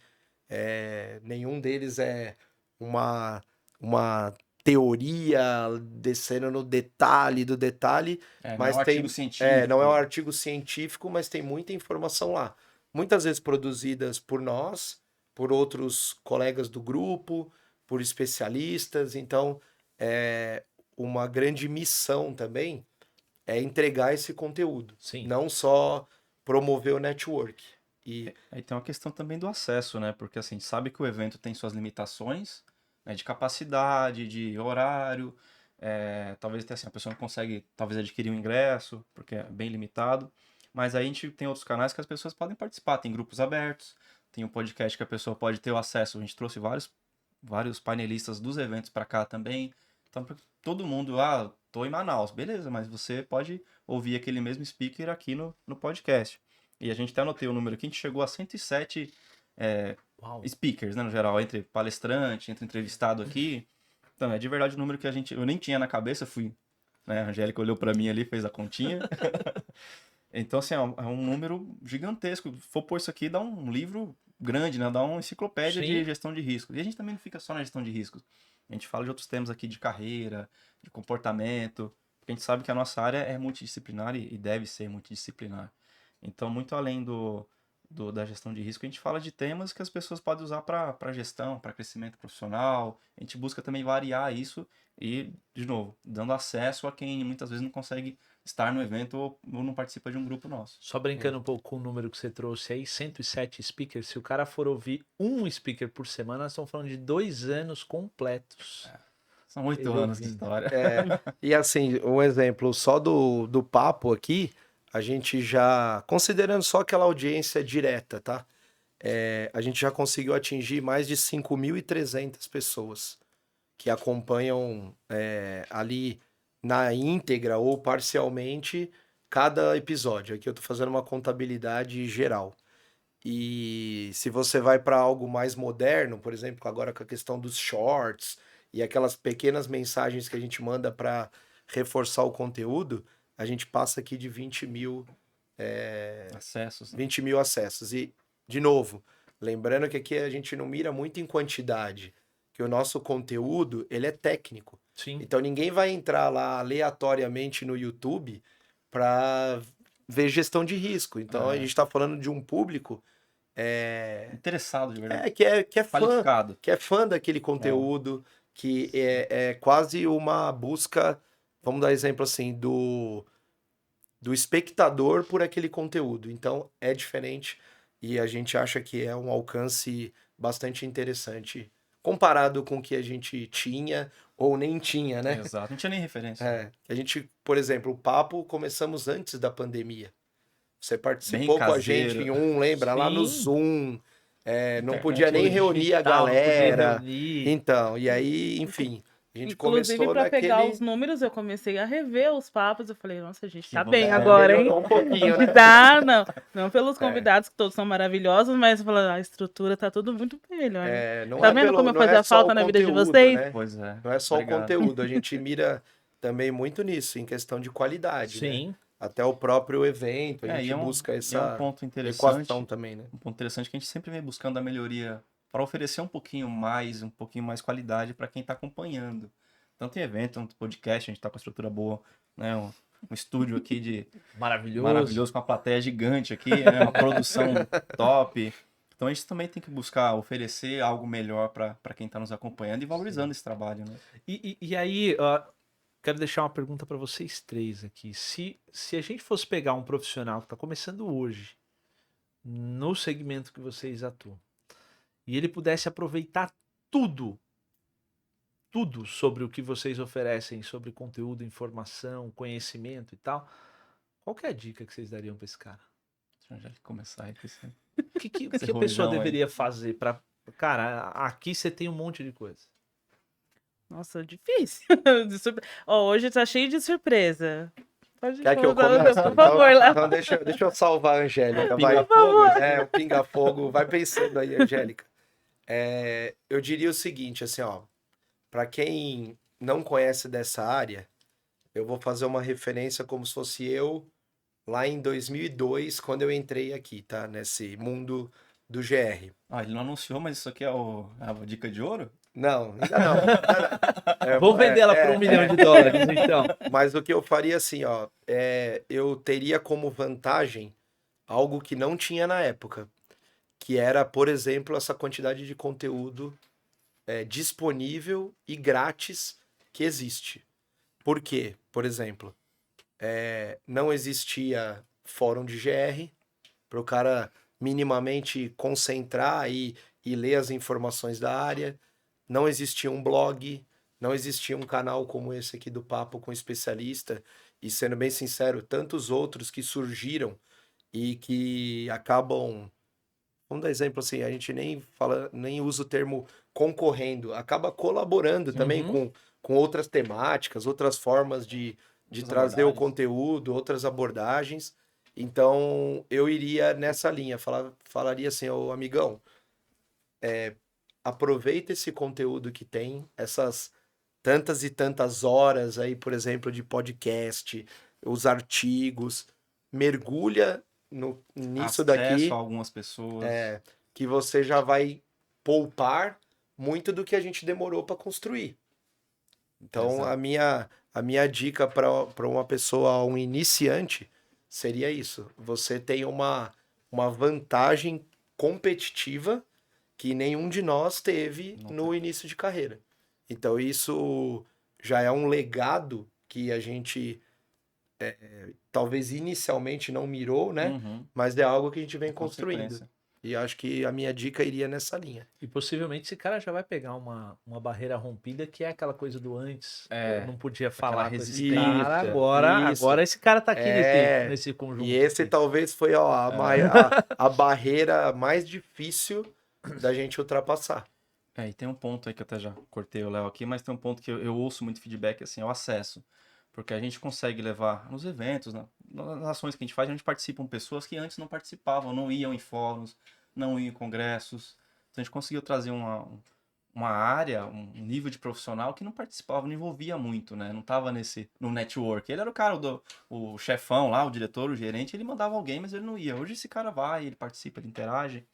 Nenhum deles é uma teoria descendo no detalhe do detalhe, mas não é um artigo científico. não é um artigo científico, mas tem muita informação lá. Muitas vezes produzidas por nós, por outros colegas do grupo, por especialistas. Então, uma grande missão também é entregar esse conteúdo. Sim. Não só promover o network. E aí tem uma questão também do acesso, né? Porque assim, a gente sabe que o evento tem suas limitações, né, de capacidade, de horário. Talvez até assim, a pessoa não consegue talvez adquirir um ingresso, porque é bem limitado. Mas aí a gente tem outros canais que as pessoas podem participar. Tem grupos abertos, tem um podcast que a pessoa pode ter o acesso. A gente trouxe vários painelistas dos eventos para cá também. Então, todo mundo, tô em Manaus, beleza, mas você pode ouvir aquele mesmo speaker aqui no podcast. E a gente até anotei o número aqui, a gente chegou a 107 speakers, né, no geral, entre palestrante, entre entrevistado aqui. Então, é de verdade o número que eu nem tinha na cabeça, né, a Angélica olhou para mim ali, fez a continha. Então, assim, é um número gigantesco. Se for pôr isso aqui, dá um livro grande, né? Dá uma enciclopédia de Sim. gestão de riscos. E a gente também não fica só na gestão de riscos. A gente fala de outros temas aqui de carreira, de comportamento, porque a gente sabe que a nossa área é multidisciplinar e deve ser multidisciplinar. Então, muito além da gestão de risco, a gente fala de temas que as pessoas podem usar para gestão, para crescimento profissional. A gente busca também variar isso e, de novo, dando acesso a quem muitas vezes não consegue estar no evento ou não participa de um grupo nosso. Só brincando um pouco com o número que você trouxe aí, 107 speakers. Se o cara for ouvir um speaker por semana, nós estamos falando de 2 anos completos. São 8 Ele anos de ouvindo. história. E assim, um exemplo só do papo aqui, a gente já, considerando só aquela audiência direta, tá? A gente já conseguiu atingir mais de 5.300 pessoas que acompanham ali na íntegra ou parcialmente cada episódio. Aqui eu tô fazendo uma contabilidade geral. E se você vai para algo mais moderno, por exemplo, agora com a questão dos shorts e aquelas pequenas mensagens que a gente manda para reforçar o conteúdo, a gente passa aqui de 20.000 Acessos. 20.000 acessos. E, de novo, lembrando que aqui a gente não mira muito em quantidade, que o nosso conteúdo, ele é técnico. Sim. Então ninguém vai entrar lá aleatoriamente no YouTube para ver gestão de risco. Então a gente está falando de um público Interessado, de verdade. que é fã, Qualificado. que é fã daquele conteúdo, que é quase uma busca, vamos dar exemplo assim, do espectador por aquele conteúdo. Então é diferente e a gente acha que é um alcance bastante interessante comparado com o que a gente tinha ou nem tinha, né? Exato. Não tinha nem referência. A gente, por exemplo, o papo começamos antes da pandemia. Você Bem participou com a gente caseiro. em lembra? Lá no Sim. Zoom. Não Internet podia nem hoje reunir a Digital, não podia galera. reunir. Então, e aí, enfim, a gente Inclusive, começou para pegar naquele... os números, eu comecei a rever os papos. Eu falei, nossa, a gente Que tá bom. bem agora, hein? melhorou um pouquinho, né? Tá, não pelos convidados, que todos são maravilhosos, mas falando, a estrutura tá tudo muito melhor. Não Tá é vendo como eu não é fazia só falta o na vida de conteúdo, vocês? né? Pois é. Não é só Obrigado. o conteúdo, a gente mira também muito nisso, em questão de qualidade, né? Sim. Até o próprio evento, a E gente é um, busca e é um essa ponto interessante. equação também, né? Um ponto interessante que a gente sempre vem buscando a melhoria para oferecer um pouquinho mais qualidade para quem está acompanhando. Tanto em evento, tanto podcast, a gente está com a estrutura boa, né? Um estúdio aqui maravilhoso, com uma plateia gigante aqui, né? Uma produção top. Então a gente também tem que buscar oferecer algo melhor para quem está nos acompanhando e valorizando esse trabalho, né? E aí, quero deixar uma pergunta para vocês três aqui. Se a gente fosse pegar um profissional que está começando hoje, no segmento que vocês atuam, e ele pudesse aproveitar tudo sobre o que vocês oferecem, sobre conteúdo, informação, conhecimento e tal, qual que é a dica que vocês dariam para esse cara? Deixa eu já começar aí. O que Esse a pessoa rojão aí. deveria fazer para... Cara, aqui você tem um monte de coisa. Nossa, difícil. Hoje tá cheio de surpresa. Pode Quer que eu falar, comece? por favor, Léo. Então deixa eu salvar a Angélica. Vai. Pinga-fogo. O pinga-fogo. Vai pensando aí, Angélica. Eu diria o seguinte, assim, ó. Para quem não conhece dessa área, eu vou fazer uma referência como se fosse eu lá em 2002, quando eu entrei aqui, tá? Nesse mundo do GR. Ele não anunciou, mas isso aqui é a dica de ouro? Não, ainda não. Vou vender ela por $1 milhão, então. Mas o que eu faria assim, ó, eu teria como vantagem algo que não tinha na época, que era, por exemplo, essa quantidade de conteúdo disponível e grátis que existe. Por quê? Por exemplo, não existia fórum de GR para o cara minimamente concentrar e ler as informações da área. Não existia um blog, não existia um canal como esse aqui do Papo com Especialista, e sendo bem sincero, tantos outros que surgiram e que acabam, vamos dar exemplo assim, a gente nem usa o termo concorrendo, acaba colaborando também com outras temáticas, outras formas de trazer o conteúdo, outras abordagens. Então eu iria nessa linha, falaria assim, ô amigão, aproveita esse conteúdo que tem, essas tantas e tantas horas aí, por exemplo, de podcast, os artigos, mergulha nisso Acesso daqui, a algumas pessoas. que você já vai poupar muito do que a gente demorou para construir. Então, Exato. a minha dica para uma pessoa, um iniciante, seria isso. Você tem uma vantagem competitiva que nenhum de nós teve no início de carreira. Então, isso já é um legado que a gente talvez inicialmente não mirou, né? Uhum. Mas é algo que a gente vem Com construindo. consequência. E acho que a minha dica iria nessa linha. E possivelmente esse cara já vai pegar uma barreira rompida, que é aquela coisa do antes. É, Eu não podia aquela falar com esse resistência. cara, Isso. agora esse cara tá aqui É, nesse conjunto. E esse aqui. talvez foi ó, a barreira mais difícil da gente ultrapassar. E tem um ponto aí que eu até já cortei o Léo aqui, mas tem um ponto que eu ouço muito feedback, assim, é o acesso. Porque a gente consegue levar nos eventos, nas ações que a gente participam pessoas que antes não participavam, não iam em fóruns, não iam em congressos. Então a gente conseguiu trazer uma área, um nível de profissional que não participava, não envolvia muito, né? Não estava no network. Ele era o cara, o chefão lá, o diretor, o gerente, ele mandava alguém, mas ele não ia. Hoje esse cara vai, ele participa, ele interage.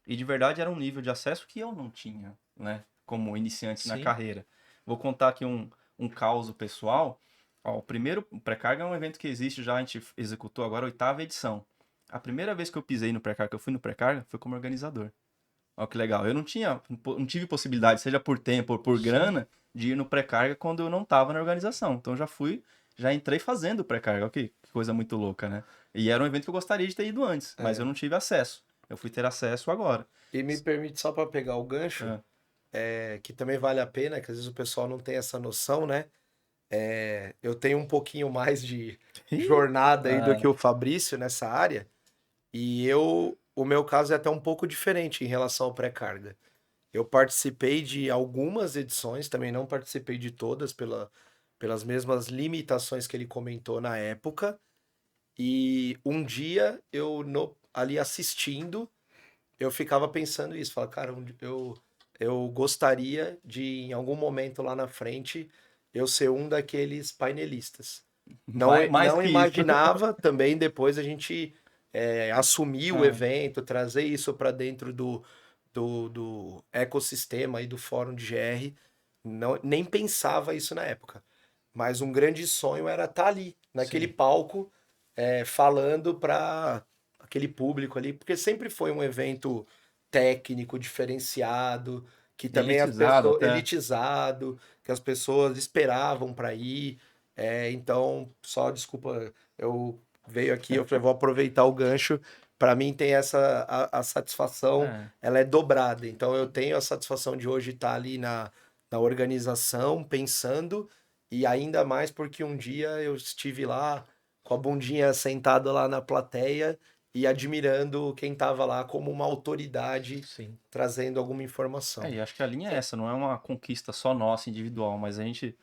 E de verdade era um nível de acesso que eu não tinha, né? Como iniciante na Sim. carreira. Vou contar aqui um caso pessoal. Ó, o primeiro pré-carga é um evento que existe já, a gente executou agora a 8ª edição. A primeira vez que eu pisei no pré-carga, que eu fui no pré-carga, foi como organizador. Olha que legal. Eu não tive possibilidade, seja por tempo ou por grana, de ir no pré-carga quando eu não estava na organização. Então já entrei fazendo o pré-carga. Olha que coisa muito louca, né? E era um evento que eu gostaria de ter ido antes, mas eu não tive acesso. Eu fui ter acesso agora. E me permite só para pegar o gancho, que também vale a pena, que às vezes o pessoal não tem essa noção, né? Eu tenho um pouquinho mais de jornada aí do que o Fabrício nessa área, e o meu caso é até um pouco diferente em relação ao pré-carga. Eu participei de algumas edições, também não participei de todas pelas mesmas limitações que ele comentou na época, e um dia ali assistindo, eu ficava pensando isso, falava, cara, eu gostaria de, em algum momento lá na frente, eu ser um daqueles painelistas. Mais Não que imaginava também depois a gente assumir o É. evento, trazer isso para dentro do ecossistema e do fórum de GR. Nem pensava isso na época. Mas um grande sonho era estar ali, naquele Sim. palco, falando para aquele público ali, porque sempre foi um evento técnico, diferenciado, que também as Elitizado pessoas até. elitizado, que as pessoas esperavam para ir. Então, só desculpa, eu veio aqui, eu falei, vou aproveitar o gancho. Para mim tem a satisfação, ela é dobrada. Então eu tenho a satisfação de hoje estar ali na organização, pensando, e ainda mais porque um dia eu estive lá com a bundinha sentada lá na plateia e admirando quem estava lá como uma autoridade Sim. trazendo alguma informação. E acho que a linha é essa, não é uma conquista só nossa, individual, mas a gente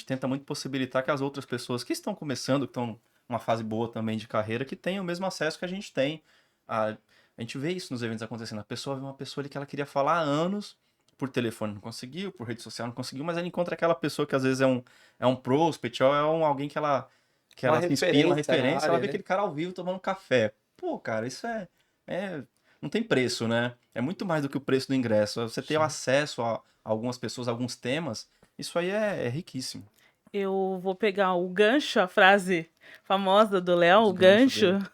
tenta muito possibilitar que as outras pessoas que estão começando, que estão numa fase boa também de carreira, que tenham o mesmo acesso que a gente tem. A gente vê isso nos eventos acontecendo. A pessoa vê uma pessoa ali que ela queria falar há anos, por telefone não conseguiu, por rede social não conseguiu, mas ela encontra aquela pessoa que às vezes é um prospect, ou alguém que ela se inspira, uma referência, ela vê aquele cara ao vivo tomando café. Pô, cara, isso não tem preço, né? É muito mais do que o preço do ingresso. Você ter o acesso a algumas pessoas, a alguns temas, isso aí é riquíssimo. Eu vou pegar o gancho, a frase famosa do Léo, Os o ganchos gancho,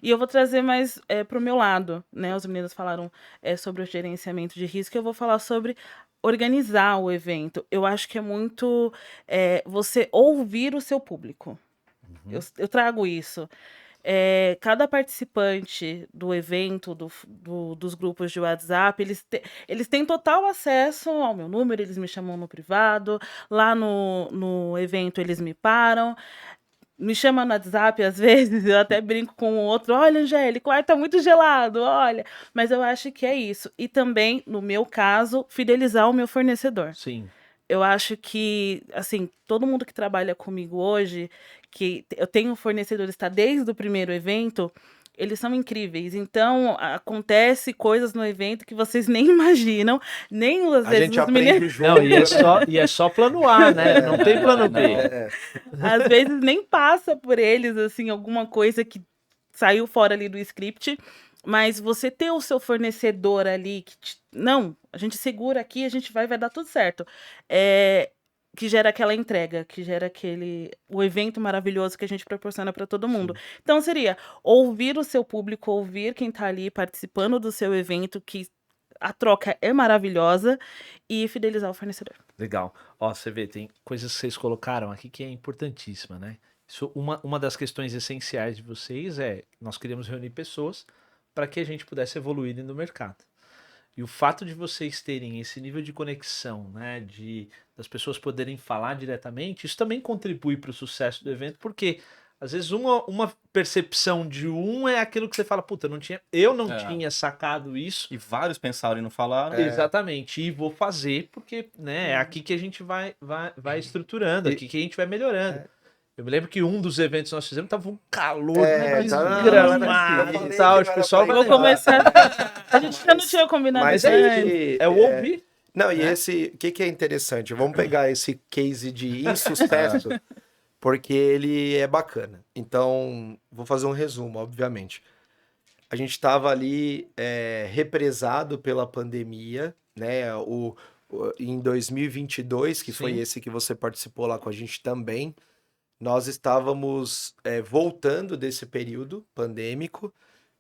e eu vou trazer mais para o meu lado, né? Os meninos falaram sobre o gerenciamento de risco, eu vou falar sobre organizar o evento. Eu acho que é muito você ouvir o seu público. Eu trago isso. Cada participante do evento, dos grupos de WhatsApp, eles têm total acesso ao meu número, eles me chamam no privado, lá no evento eles me param, me chamam no WhatsApp às vezes, eu até brinco com o outro, olha, Angélica, o ar tá muito gelado, olha. Mas eu acho que é isso. E também, no meu caso, fidelizar o meu fornecedor. Sim. Eu acho que, assim, todo mundo que trabalha comigo hoje, que eu tenho um fornecedor, está desde o primeiro evento, eles são incríveis. Então, acontece coisas no evento que vocês nem imaginam, nem às A vezes gente os meninos... aprende junto. Não, e é só plano A, né? Não tem plano B. Às vezes nem passa por eles, assim, alguma coisa que saiu fora ali do script, mas você ter o seu fornecedor ali, não, a gente segura aqui, a gente vai dar tudo certo. Que gera aquela entrega, que gera o evento maravilhoso que a gente proporciona para todo mundo. Então seria ouvir o seu público, ouvir quem está ali participando do seu evento, que a troca é maravilhosa, e fidelizar o fornecedor. Legal. Ó, você vê, tem coisas que vocês colocaram aqui que é importantíssima, né? Isso, uma das questões essenciais de vocês nós queríamos reunir pessoas para que a gente pudesse evoluir no mercado. E o fato de vocês terem esse nível de conexão, né, das pessoas poderem falar diretamente, isso também contribui para o sucesso do evento, porque às vezes uma percepção de é aquilo que você fala, puta, eu não tinha sacado isso. E vários pensaram e não falaram. Exatamente, e vou fazer porque, né, é aqui que a gente vai estruturando, aqui que a gente vai melhorando. Eu me lembro que um dos eventos que nós fizemos tava um calor desgramado e tal. O pessoal Vou começar. A gente já não tinha combinado Mas isso. é o ouvir. Não, e o que é interessante? Vamos pegar esse case de insucesso, porque ele é bacana. Então, vou fazer um resumo, obviamente. A gente estava ali represado pela pandemia, né? Em 2022, que foi esse que você participou lá com a gente também, nós estávamos voltando desse período pandêmico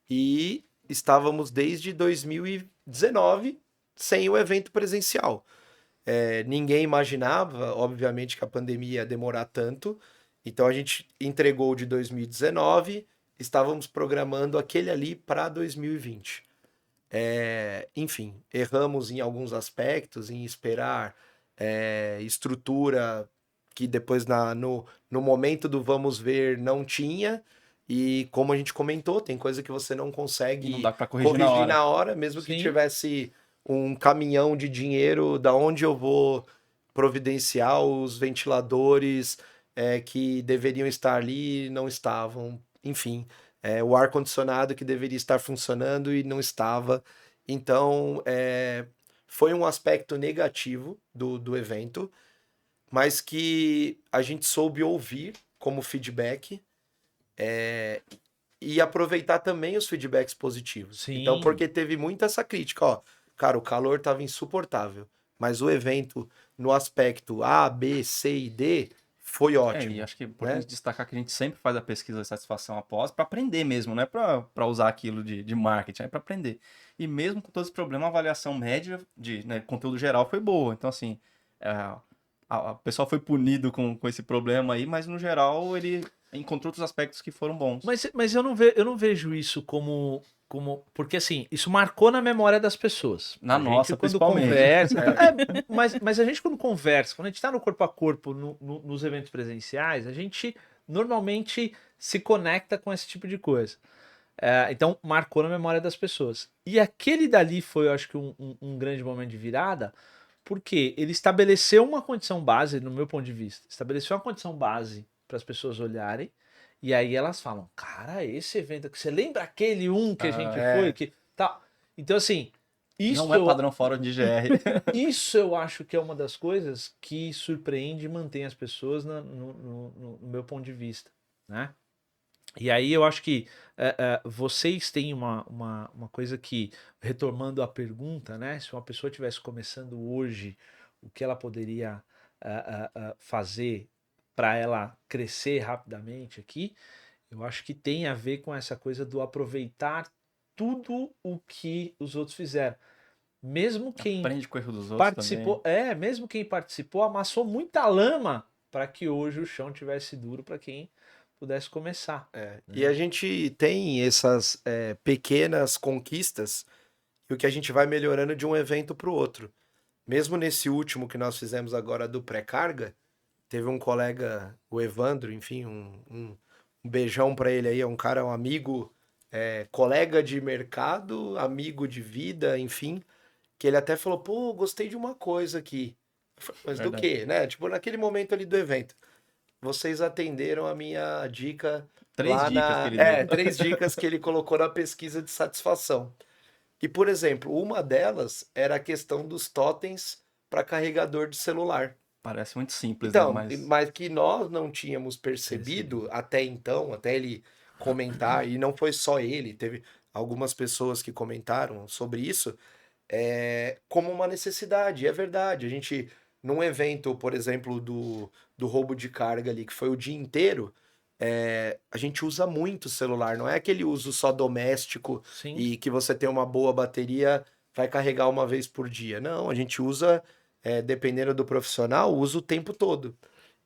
e estávamos desde 2019 sem o evento presencial. Ninguém imaginava, obviamente, que a pandemia ia demorar tanto. Então a gente entregou de 2019, estávamos programando aquele ali para 2020. Enfim, erramos em alguns aspectos, em esperar estrutura que depois no momento do vamos ver não tinha. E como a gente comentou, tem coisa que você não consegue não dá pra corrigir na hora, mesmo que Sim. tivesse um caminhão de dinheiro, da onde eu vou providenciar os ventiladores que deveriam estar ali não estavam. Enfim, o ar-condicionado que deveria estar funcionando e não estava. Então, foi um aspecto negativo do evento, mas que a gente soube ouvir como feedback e aproveitar também os feedbacks positivos. Sim. Então, porque teve muita essa crítica, ó, cara, o calor estava insuportável, mas o evento no aspecto A, B, C e D foi ótimo. E acho que é importante destacar que a gente sempre faz a pesquisa de satisfação após para aprender mesmo, não é para usar aquilo de marketing, é para aprender. E mesmo com todo esse problema, a avaliação média de conteúdo geral foi boa. Então, assim, o pessoal foi punido com esse problema aí, mas no geral ele encontrou outros aspectos que foram bons. Mas eu não vejo isso como... Porque assim, isso marcou na memória das pessoas. Na a gente, nossa, quando principalmente. Conversa, mas a gente quando conversa, quando a gente está no corpo a corpo nos eventos presenciais, a gente normalmente se conecta com esse tipo de coisa. Então, marcou na memória das pessoas. E aquele dali foi, eu acho que um grande momento de virada, porque ele estabeleceu uma condição base, no meu ponto de vista, estabeleceu uma condição base para as pessoas olharem. E aí elas falam, cara, esse evento aqui, você lembra aquele que a gente foi? Que tal? Então, assim, isso... Não é padrão fórum de GR. Isso eu acho que é uma das coisas que surpreende e mantém as pessoas no meu ponto de vista, né? E aí eu acho que vocês têm uma coisa que, retomando a pergunta, né? Se uma pessoa estivesse começando hoje, o que ela poderia fazer para ela crescer rapidamente aqui, eu acho que tem a ver com essa coisa do aproveitar tudo o que os outros fizeram. Mesmo quem aprende com o erro dos outros participou, também. mesmo quem participou amassou muita lama para que hoje o chão tivesse duro para quem pudesse começar. E a gente tem essas pequenas conquistas e o que a gente vai melhorando de um evento para o outro. Mesmo nesse último que nós fizemos agora do pré-carga, teve um colega, o Evandro, enfim, um beijão para ele aí, é um cara, um amigo, colega de mercado, amigo de vida, enfim, que ele até falou, pô, gostei de uma coisa aqui. Eu falei, mas do quê, né? Tipo, naquele momento ali do evento. vocês atenderam a minha dica 3 lá dicas que na... ele deu. 3 dicas que ele colocou na pesquisa de satisfação. E, por exemplo, uma delas era a questão dos totens para carregador de celular. Parece muito simples, né? Então, Mas mas que nós não tínhamos percebido até então, até ele comentar, e não foi só ele, teve algumas pessoas que comentaram sobre isso, como uma necessidade, é verdade. A gente, num evento, por exemplo, do roubo de carga ali, que foi o dia inteiro, a gente usa muito o celular, não é aquele uso só doméstico Sim. e que você tem uma boa bateria, vai carregar uma vez por dia. Não, a gente usa, dependendo do profissional, usa o tempo todo.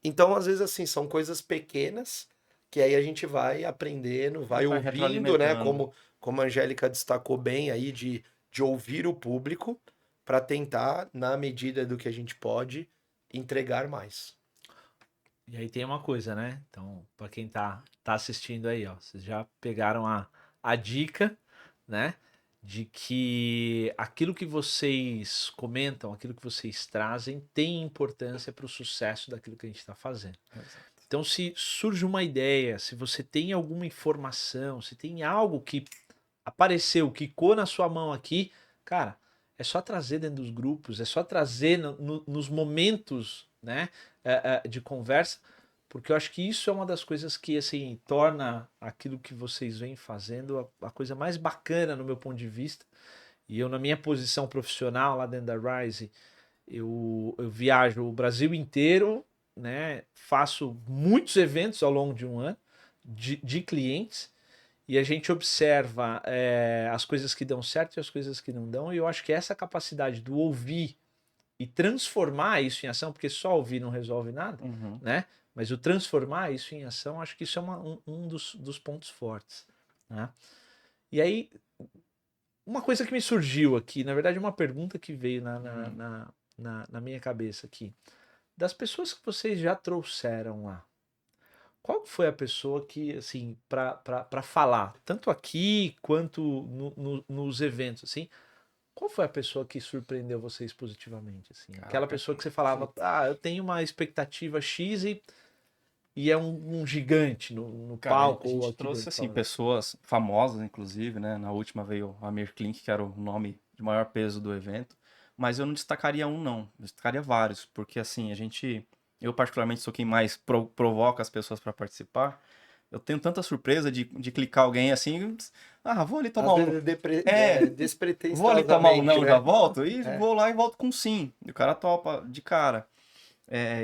Então, às vezes, assim, são coisas pequenas que aí a gente vai aprendendo, vai vai ouvindo, né? retroalimentando. Como a Angélica destacou bem aí, de ouvir o público para tentar, na medida do que a gente pode, entregar mais. E aí tem uma coisa, né? Então, para quem tá assistindo aí, ó, vocês já pegaram a dica, né? De que aquilo que vocês comentam, aquilo que vocês trazem, tem importância para o sucesso daquilo que a gente está fazendo. Então, se surge uma ideia, se você tem alguma informação, se tem algo que apareceu, quicou na sua mão aqui, cara, é só trazer dentro dos grupos, é só trazer nos momentos, né, de conversa, porque eu acho que isso é uma das coisas que, assim, torna aquilo que vocês vêm fazendo a coisa mais bacana no meu ponto de vista. E eu, na minha posição profissional lá dentro da Rise, eu viajo o Brasil inteiro, né, faço muitos eventos ao longo de um ano de clientes, e a gente observa as coisas que dão certo e as coisas que não dão, e eu acho que essa capacidade do ouvir e transformar isso em ação, porque só ouvir não resolve nada, Uhum. né? Mas o transformar isso em ação, acho que isso é um dos pontos fortes, né? E aí, uma coisa que me surgiu aqui, na verdade, uma pergunta que veio na minha cabeça aqui. Das pessoas que vocês já trouxeram lá, qual foi a pessoa que, assim, para falar, tanto aqui quanto nos eventos, assim, qual foi a pessoa que surpreendeu vocês positivamente, assim? Aquela Caraca, pessoa que você falava, eu tenho uma expectativa X e é um gigante no cara, palco a ou gente aqui trouxe dentro. assim pessoas famosas, inclusive, né? Na última veio o Amir Klink, que era o nome de maior peso do evento, mas eu não destacaria um, não. Eu destacaria vários, porque assim, eu particularmente sou quem mais provoca as pessoas para participar. Eu tenho tanta surpresa de clicar alguém assim, vou ali tomar Às um, vezes, vou ali tomar um despretensiosamente, não, já né? volto, e vou lá e volto com sim. E o cara topa de cara.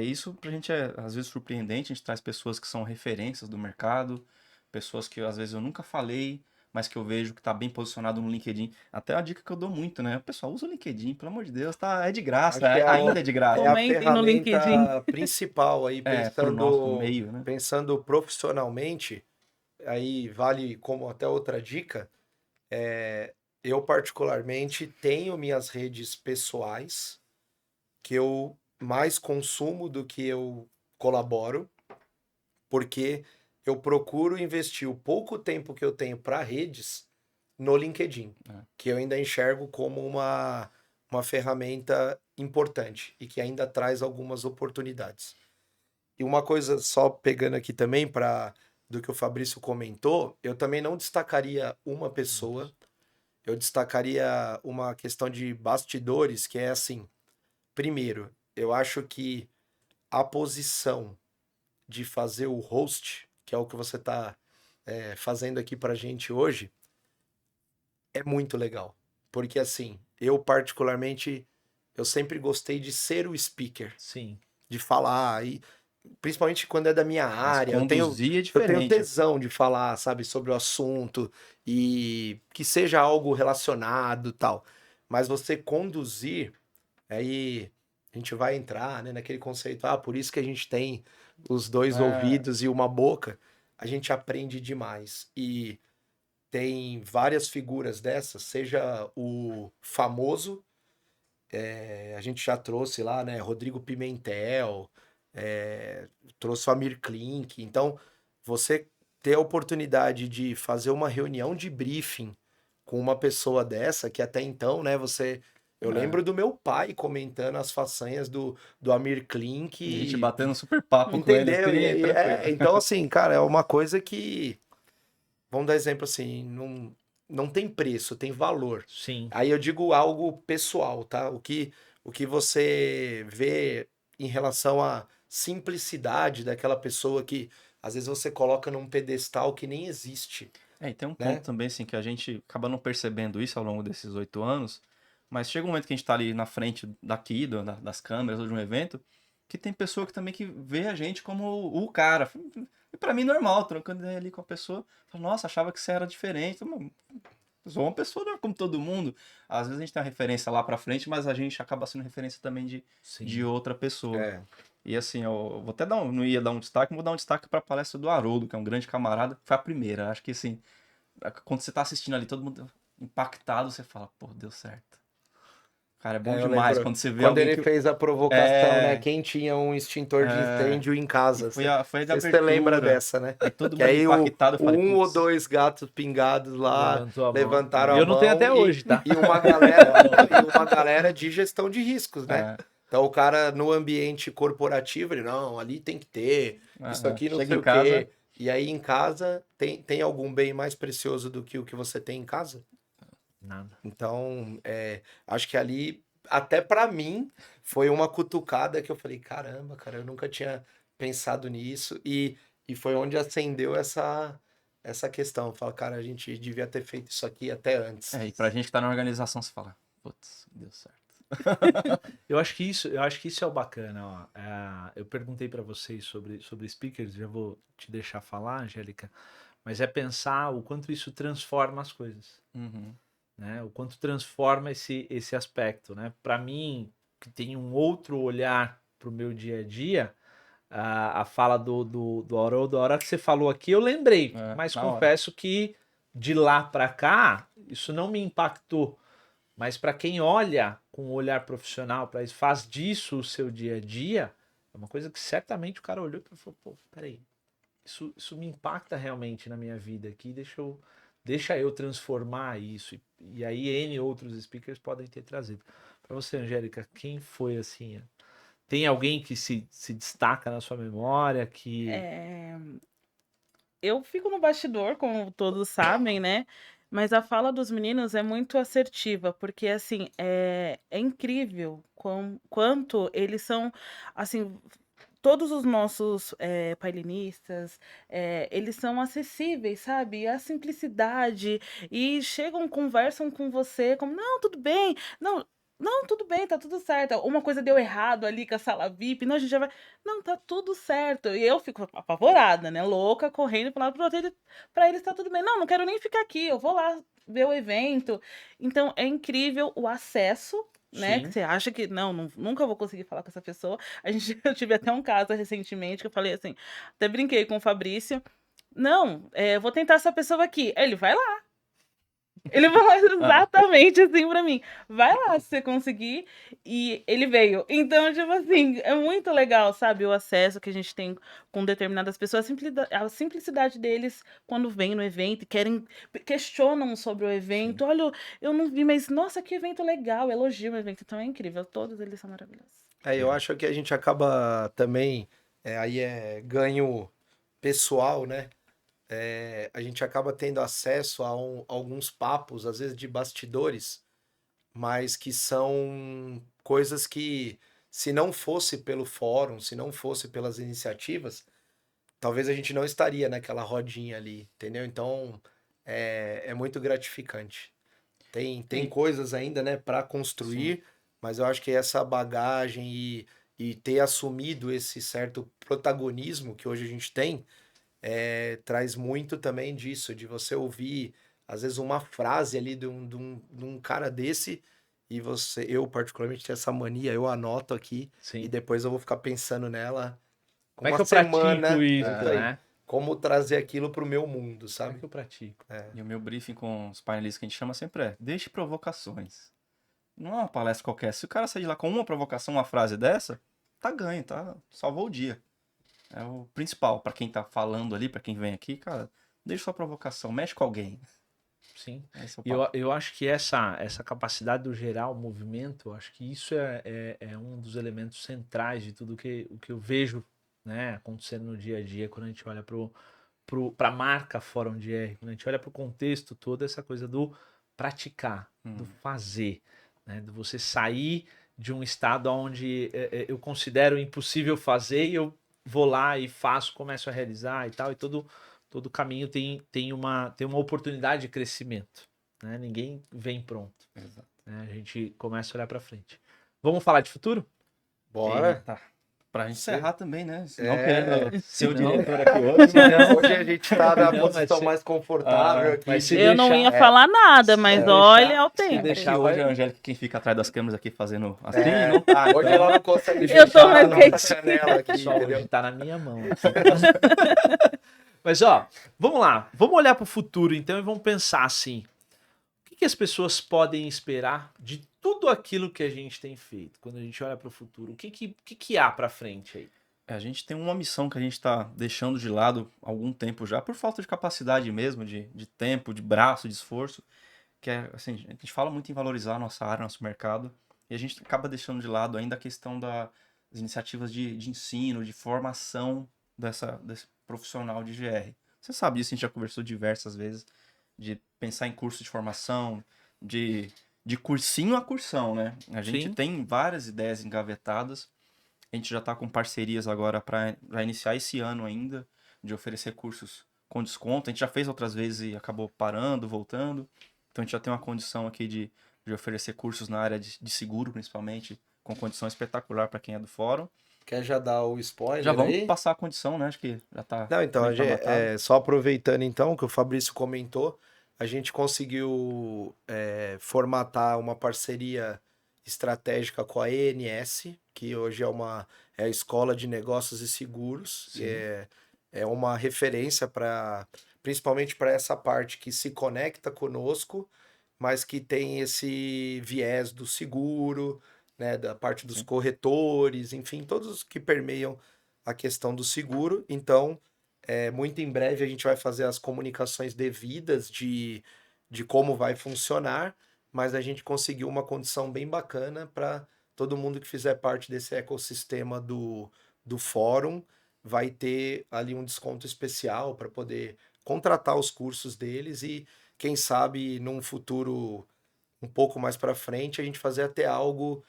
Isso pra gente é às vezes surpreendente, a gente traz pessoas que são referências do mercado, pessoas que às vezes eu nunca falei, mas que eu vejo que tá bem posicionado no LinkedIn. Até a dica que eu dou muito, né? O pessoal usa o LinkedIn, pelo amor de Deus, é de graça, Acho que ainda é de graça. é a Comentem no LinkedIn. ferramenta principal aí, Pro nosso meio, né? pensando profissionalmente, aí vale como até outra dica, eu particularmente tenho minhas redes pessoais que eu mais consumo do que eu colaboro, porque eu procuro investir o pouco tempo que eu tenho para redes no LinkedIn, que eu ainda enxergo como uma ferramenta importante e que ainda traz algumas oportunidades. E uma coisa só pegando aqui também para do que o Fabrício comentou, eu também não destacaria uma pessoa, eu destacaria uma questão de bastidores, que é assim, primeiro, eu acho que a posição de fazer o host, que é o que você está fazendo aqui para gente hoje, é muito legal. Porque assim, eu particularmente, eu sempre gostei de ser o speaker, Sim. de falar, e principalmente quando é da minha Mas área, conduzir é eu tenho diferente. tesão de falar, sabe, sobre o assunto e que seja algo relacionado, tal. Mas você conduzir, aí a gente vai entrar, né, naquele conceito, por isso que a gente tem os dois ouvidos e uma boca, a gente aprende demais. E tem várias figuras dessas, seja o famoso, a gente já trouxe lá, né, Rodrigo Pimentel, trouxe o Amir Klink. Então, você ter a oportunidade de fazer uma reunião de briefing com uma pessoa dessa, que até então, né, você Eu lembro do meu pai comentando as façanhas do Amir Klink. E a gente batendo super papo com ele, Entendeu? assim, tranquilo. Então, assim, cara, é uma coisa que. Vamos dar exemplo assim, não tem preço, tem valor. Sim. Aí eu digo algo pessoal, tá? O que você vê em relação à simplicidade daquela pessoa que às vezes você coloca num pedestal que nem existe, E tem um né? ponto também, assim, que a gente acaba não percebendo isso ao longo desses 8 anos, mas chega um momento que a gente tá ali na frente daqui, das câmeras ou de um evento, que tem pessoa que também que vê a gente como o cara. E pra mim, normal, trocando ideia ali com a pessoa. Fala, nossa, achava que você era diferente. Mano, eu sou uma pessoa como todo mundo. Às vezes a gente tem uma referência lá pra frente, mas a gente acaba sendo referência também de Sim. outra pessoa. É. E assim, eu vou até não ia dar um destaque, mas vou dar um destaque pra palestra do Haroldo, que é um grande camarada. Foi a primeira. Acho que assim, quando você tá assistindo ali, todo mundo impactado, você fala, pô, deu certo. Cara, é bom Eu demais lembro quando você vê quando alguém ele que... fez a provocação, né? Quem tinha um extintor de incêndio em casa. Foi a de Você lembra abertura. dessa, né? Aí todo Que mundo aí impactado, eu o falei, um ou putz, dois gatos pingados lá Levantou a mão. levantaram E a eu não tenho mão até hoje, tá? e uma galera de gestão de riscos, né? é, Então o cara no ambiente corporativo, ele, não, ali tem que ter, isso aqui não chega sei em o casa, quê. E aí em casa, tem algum bem mais precioso do que o que você tem em casa? Nada. Então, acho que ali, até pra mim, foi uma cutucada que eu falei, caramba, cara, eu nunca tinha pensado nisso. E foi onde acendeu essa questão. Fala, cara, a gente devia ter feito isso aqui até antes. e pra gente que tá na organização, você fala, putz, deu certo. Eu acho que isso é o bacana, ó. Eu perguntei para vocês sobre speakers, já vou te deixar falar, Angélica, mas é pensar o quanto isso transforma as coisas, Uhum. né? O quanto transforma esse aspecto, né? Para mim, que tem um outro olhar para o meu dia a dia, a fala do Haroldo, a hora que você falou aqui, eu lembrei, mas Na hora. confesso que de lá para cá, isso não me impactou. Mas para quem olha com um olhar profissional para isso, faz disso o seu dia a dia, é uma coisa que certamente o cara olhou e falou, pô, peraí, isso me impacta realmente na minha vida aqui, deixa eu transformar isso. E aí N outros speakers podem ter trazido. Para você, Angélica, quem foi assim? Tem alguém que se destaca na sua memória, que... Eu fico no bastidor, como todos sabem, né? Mas a fala dos meninos é muito assertiva, porque assim, é incrível quanto eles são, assim, todos os nossos pailinistas, eles são acessíveis, sabe? A simplicidade, e chegam, conversam com você como, não, tudo bem, não, não, tudo bem, tá tudo certo. Uma coisa deu errado ali com a sala VIP, não, a gente já vai. Não, tá tudo certo. E eu fico apavorada, né? Louca, correndo para lá pro outro, pra eles tá tudo bem. Não, não quero nem ficar aqui, eu vou lá ver o evento. Então é incrível o acesso, né? Que Sim. você acha que nunca vou conseguir falar com essa pessoa. Eu tive até um caso recentemente que eu falei assim, até brinquei com o Fabrício. Não, eu vou tentar essa pessoa aqui. Aí ele vai lá. Ele falou exatamente assim pra mim. Vai lá se você conseguir. E ele veio. Então, tipo assim, é muito legal, sabe? O acesso que a gente tem com determinadas pessoas. A simplicidade deles quando vêm no evento e questionam sobre o evento. Olha, eu não vi, mas nossa, que evento legal. Elogiam o evento. Então é incrível. Todos eles são maravilhosos. Eu acho que a gente acaba também, aí é ganho pessoal, né? A gente acaba tendo acesso a alguns papos, às vezes de bastidores, mas que são coisas que, se não fosse pelo fórum, se não fosse pelas iniciativas, talvez a gente não estaria naquela rodinha ali, entendeu? Então, é muito gratificante. Tem coisas ainda, né, para construir, mas eu acho que essa bagagem e ter assumido esse certo protagonismo que hoje a gente tem, traz muito também disso, de você ouvir, às vezes, uma frase ali de um cara desse, e eu particularmente tenho essa mania, eu anoto aqui, Sim. e depois eu vou ficar pensando nela Como é uma que eu semana. pratico isso, É isso aí. né? Como trazer aquilo pro meu mundo, Como é sabe? que eu pratico? E o meu briefing com os painelistas que a gente chama sempre deixe provocações. Não é uma palestra qualquer. Se o cara sair de lá com uma provocação, uma frase dessa, tá ganho, tá? Salvou o dia. É o principal pra quem tá falando ali, pra quem vem aqui, cara, deixa sua provocação, mexe com alguém. sim. Esse é o E papo. eu acho que essa capacidade do gerar o movimento, eu acho que isso é um dos elementos centrais de tudo o que eu vejo, né, acontecendo no dia a dia quando a gente olha para a marca Fórum de R, quando a gente olha para o contexto todo, essa coisa do praticar, do fazer, né, de você sair de um estado onde eu considero impossível fazer e eu vou lá e faço, começo a realizar e tal, e todo caminho tem uma oportunidade de crescimento, né? Ninguém vem pronto, Exato. né? A gente começa a olhar para frente. Vamos falar de futuro? Bora. Eita. Pra gente encerrar também, né? Não É. querendo ser o Não. diretor aqui hoje. Hoje a gente tá na Não, posição mas mais confortável Ah, aqui. mas se Eu não ia deixar- falar nada, mas deixar- olha o se tempo. deixar- Que hoje vai- a Angélica quem fica atrás das câmeras aqui fazendo assim, É, não tá. hoje ela não consegue Eu tô fechar mais a nossa quietinha. janela aqui, Pessoal, entendeu? hoje tá na minha mão. Mas ó, vamos lá. Vamos olhar para o futuro então e vamos pensar assim. O que as pessoas podem esperar de tudo aquilo que a gente tem feito? Quando a gente olha para o futuro, o que há para frente aí? A gente tem uma missão que a gente está deixando de lado há algum tempo já, por falta de capacidade mesmo, de tempo, de braço, de esforço, que é, assim, a gente fala muito em valorizar a nossa área, nosso mercado, e a gente acaba deixando de lado ainda a questão das iniciativas de ensino, de formação desse profissional de GR. Você sabe disso, a gente já conversou diversas vezes, de pensar em curso de formação, de cursinho a cursão, né? A gente Sim. tem várias ideias engavetadas. A gente já está com parcerias agora para iniciar esse ano ainda, de oferecer cursos com desconto. A gente já fez outras vezes e acabou parando, voltando. Então a gente já tem uma condição aqui de oferecer cursos na área de seguro, principalmente, com condição espetacular para quem é do fórum. Quer já dar o spoiler Já vamos aí? passar a condição, né? Acho que já está Não, então, bem formatado. só aproveitando então que o Fabrício comentou, a gente conseguiu formatar uma parceria estratégica com a ENS, que hoje é a Escola de Negócios e Seguros, Sim. é uma referência principalmente para essa parte que se conecta conosco, mas que tem esse viés do seguro, né, da parte dos Sim. corretores, enfim, todos que permeiam a questão do seguro. Então, muito em breve a gente vai fazer as comunicações devidas de como vai funcionar, mas a gente conseguiu uma condição bem bacana para todo mundo que fizer parte desse ecossistema do fórum vai ter ali um desconto especial para poder contratar os cursos deles e, quem sabe, num futuro um pouco mais para frente, a gente fazer até algo,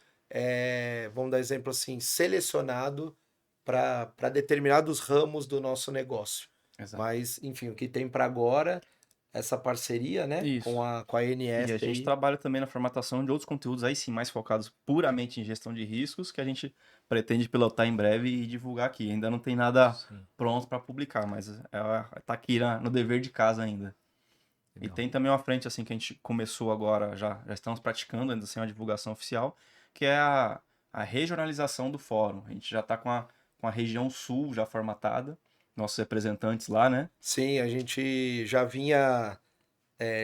vamos dar exemplo assim, selecionado para determinados ramos do nosso negócio. Exato. Mas, enfim, o que tem para agora, essa parceria, né, Isso. com a E ANS a gente aí. trabalha também na formatação de outros conteúdos, aí sim, mais focados puramente em gestão de riscos, que a gente pretende pilotar em breve e divulgar aqui. Ainda não tem nada Sim, pronto para publicar, mas tá aqui no dever de casa ainda. E legal. tem também uma frente assim que a gente começou agora, já estamos praticando, ainda sem uma divulgação oficial, que é a regionalização do fórum. A gente já está com a região sul já formatada, nossos representantes lá, né? Sim, a gente já vinha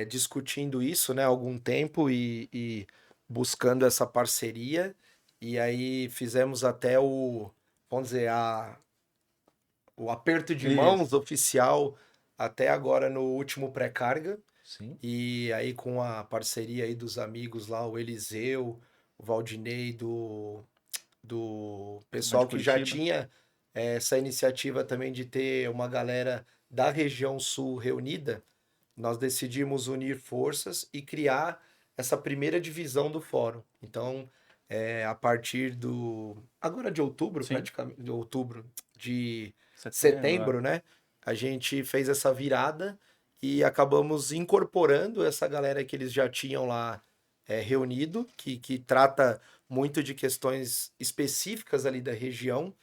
discutindo isso, né, há algum tempo e buscando essa parceria. E aí fizemos até vamos dizer, o aperto de mãos Isso. oficial até agora no último pré-carga. Sim, E aí com a parceria aí dos amigos lá, o Eliseu, o Valdinei do Turma de pessoal que já Curitiba. tinha essa iniciativa também de ter uma galera da região sul reunida, nós decidimos unir forças e criar essa primeira divisão do fórum. Então, a partir agora de outubro, Sim. praticamente, de outubro, de Setembro, setembro, né? A gente fez essa virada e acabamos incorporando essa galera que eles já tinham lá reunido, que trata muito de questões específicas ali da região.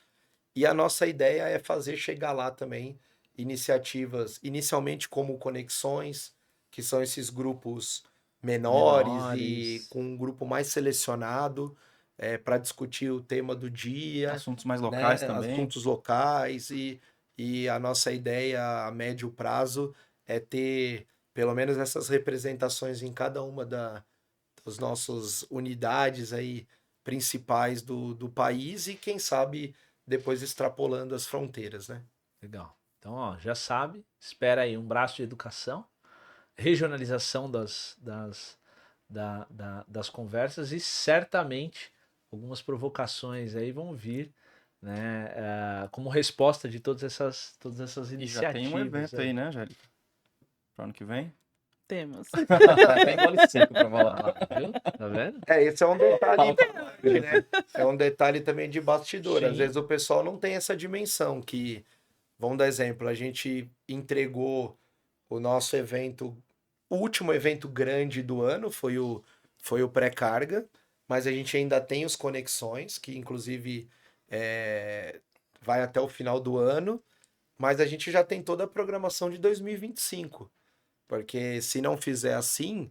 E a nossa ideia é fazer chegar lá também iniciativas, inicialmente como conexões, que são esses grupos menores e menores. com um grupo mais selecionado para discutir o tema do dia, assuntos mais né? locais também. Assuntos locais e a nossa ideia a médio prazo é ter pelo menos essas representações em cada uma das nossas unidades aí principais do país e quem sabe depois extrapolando as fronteiras, né? Legal. Então, ó, já sabe, espera aí um braço de educação, regionalização das conversas e certamente algumas provocações aí vão vir, né, como resposta de todas essas E iniciativas. já tem um evento aí, né, Angélica? Para ano que vem? Temos. Tem gole seco para falar. Viu? Tá vendo? Esse é um detalhe, né? É um detalhe também de bastidor. Às Sim. vezes o pessoal não tem essa dimensão que, vamos dar exemplo, a gente entregou o nosso evento, o último evento grande do ano foi o pré-carga, mas a gente ainda tem os conexões, que inclusive vai até o final do ano, mas a gente já tem toda a programação de 2025, porque se não fizer assim,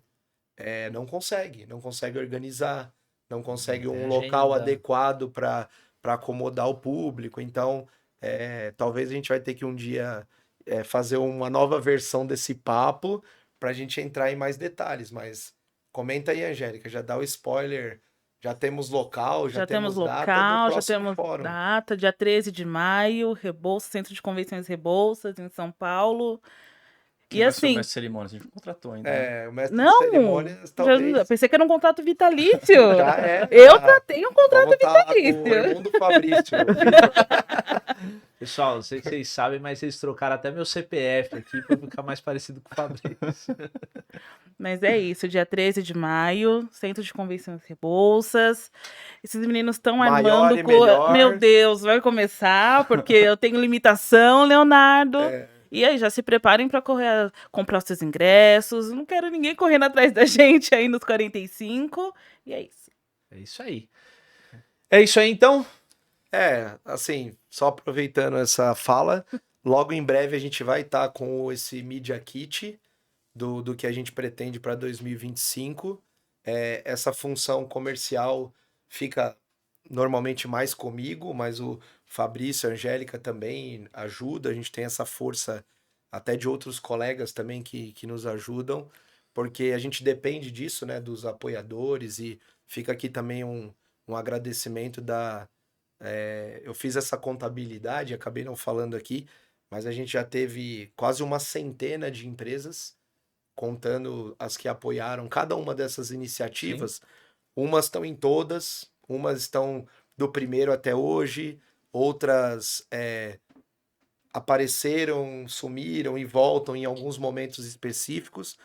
não consegue organizar, não consegue Tem um local agenda. adequado para acomodar o público. Então, talvez a gente vai ter que um dia fazer uma nova versão desse papo para a gente entrar em mais detalhes. Mas comenta aí, Angélica, já dá o spoiler. Já temos local, já temos data do local, já próximo temos fórum. data, dia 13 de maio, Rebouças, Centro de Convenções Rebouças, em São Paulo. Quem E vai ser o assim, mestre de cerimônia? A gente não contratou ainda. Né? O mestre de não, cerimônias, talvez. pensei que era um contrato vitalício. Já é. Eu já. tenho um contrato Vamos tá lá com o vitalício. irmão do Fabrício. Pessoal, não sei se vocês sabem, mas eles trocaram até meu CPF aqui para ficar mais parecido com o Fabrício. Mas é isso, dia 13 de maio, Centro de Convenções Rebouças. Esses meninos estão Maior armando e melhor. Meu Deus, vai começar, porque eu tenho limitação, Leonardo. E aí, já se preparem para comprar os seus ingressos. Não quero ninguém correndo atrás da gente aí nos 45. E é isso. É isso aí. É isso aí, então? Assim, só aproveitando essa fala, logo em breve a gente vai estar com esse Media Kit do que a gente pretende para 2025. Essa função comercial fica normalmente mais comigo, mas o Fabrício e a Angélica também ajuda. A gente tem essa força até de outros colegas também que nos ajudam, porque a gente depende disso, né, dos apoiadores, e fica aqui também um agradecimento eu fiz essa contabilidade, acabei não falando aqui, mas a gente já teve quase uma centena de empresas, contando as que apoiaram cada uma dessas iniciativas. Umas estão em todas, umas estão do primeiro até hoje, outras apareceram, sumiram e voltam em alguns momentos específicos,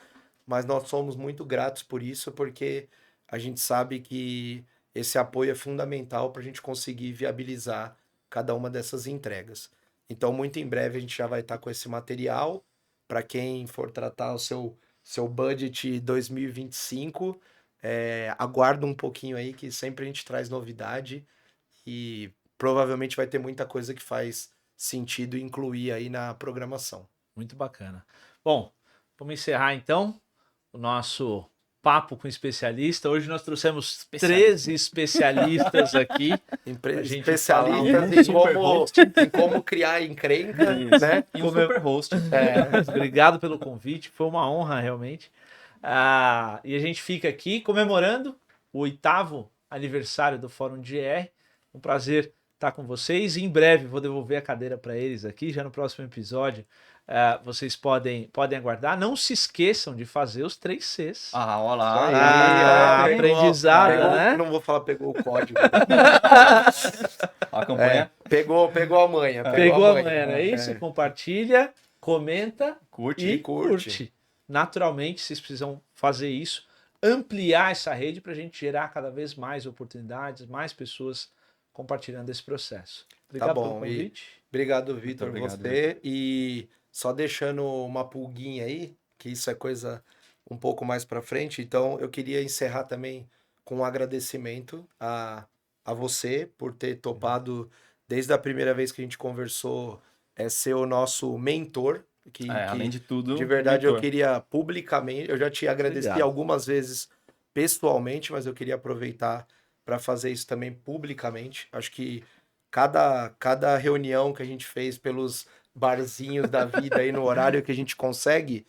mas nós somos muito gratos por isso, porque a gente sabe que esse apoio é fundamental para a gente conseguir viabilizar cada uma dessas entregas. Então, muito em breve a gente já vai estar com esse material para quem for tratar o seu budget 2025. Aguarda um pouquinho aí, que sempre a gente traz novidade e provavelmente vai ter muita coisa que faz sentido incluir aí na programação. Muito bacana. Bom, vamos encerrar então o nosso papo com especialista. Hoje nós trouxemos 13 especialistas aqui. Especialistas em como criar encrenca, né? E um super host. Obrigado pelo convite, foi uma honra realmente. E a gente fica aqui comemorando o 8º aniversário do Fórum GR. Um prazer estar com vocês. Em breve vou devolver a cadeira para eles aqui, já no próximo episódio. Vocês podem aguardar. Não se esqueçam de fazer os 3 Cs. Olha lá. Aprendizado, né? Não vou falar pegou o código. A campanha. Pegou a manha. Pegou a manha, não é isso? Compartilha, comenta e curte. Naturalmente, vocês precisam fazer isso, ampliar essa rede para a gente gerar cada vez mais oportunidades, mais pessoas compartilhando esse processo. Obrigado pelo convite. Obrigado, Vitor, você. E só deixando uma pulguinha aí, que isso é coisa um pouco mais para frente. Então, eu queria encerrar também com um agradecimento a você por ter topado, desde a primeira vez que a gente conversou, ser o nosso mentor. Além de tudo, de verdade, eu queria publicamente, eu já te agradeci algumas vezes pessoalmente, mas eu queria aproveitar para fazer isso também publicamente. Acho que cada reunião que a gente fez pelos barzinhos da vida aí no horário que a gente consegue,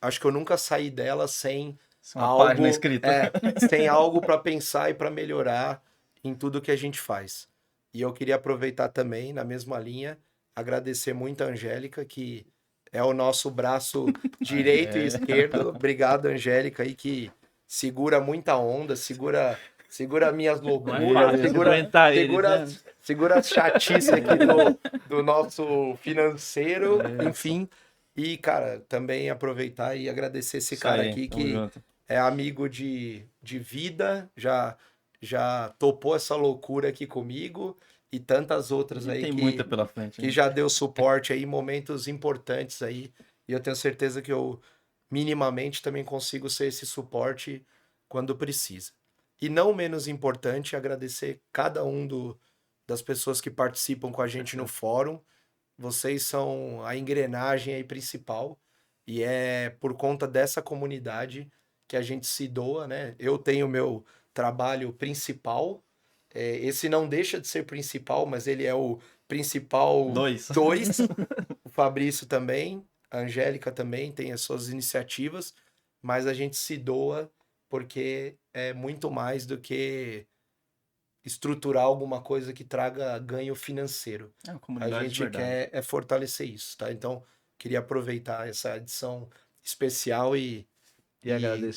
acho que eu nunca saí dela sem uma página escrita. sem algo para pensar e para melhorar em tudo que a gente faz. E eu queria aproveitar também, na mesma linha, agradecer muito a Angélica, que é o nosso braço direito e esquerdo. Obrigado, Angélica, aí que segura muita onda, segura minhas loucuras, segura as chatices aqui do nosso financeiro, enfim. E, cara, também aproveitar e agradecer esse cara aqui que é amigo de vida, já topou essa loucura aqui comigo e tantas outras aí tem muita pela frente, que já deu suporte aí em momentos importantes aí. E eu tenho certeza que eu minimamente também consigo ser esse suporte quando precisa. E não menos importante, agradecer cada um das pessoas que participam com a gente no fórum. Vocês são a engrenagem aí principal e é por conta dessa comunidade que a gente se doa, né? Eu tenho o meu trabalho principal, esse não deixa de ser principal, mas ele é o principal 2. O Fabrício também, a Angélica também tem as suas iniciativas, mas a gente se doa porque é muito mais do que estruturar alguma coisa que traga ganho financeiro. A gente quer fortalecer isso, tá? Então, queria aproveitar essa edição especial e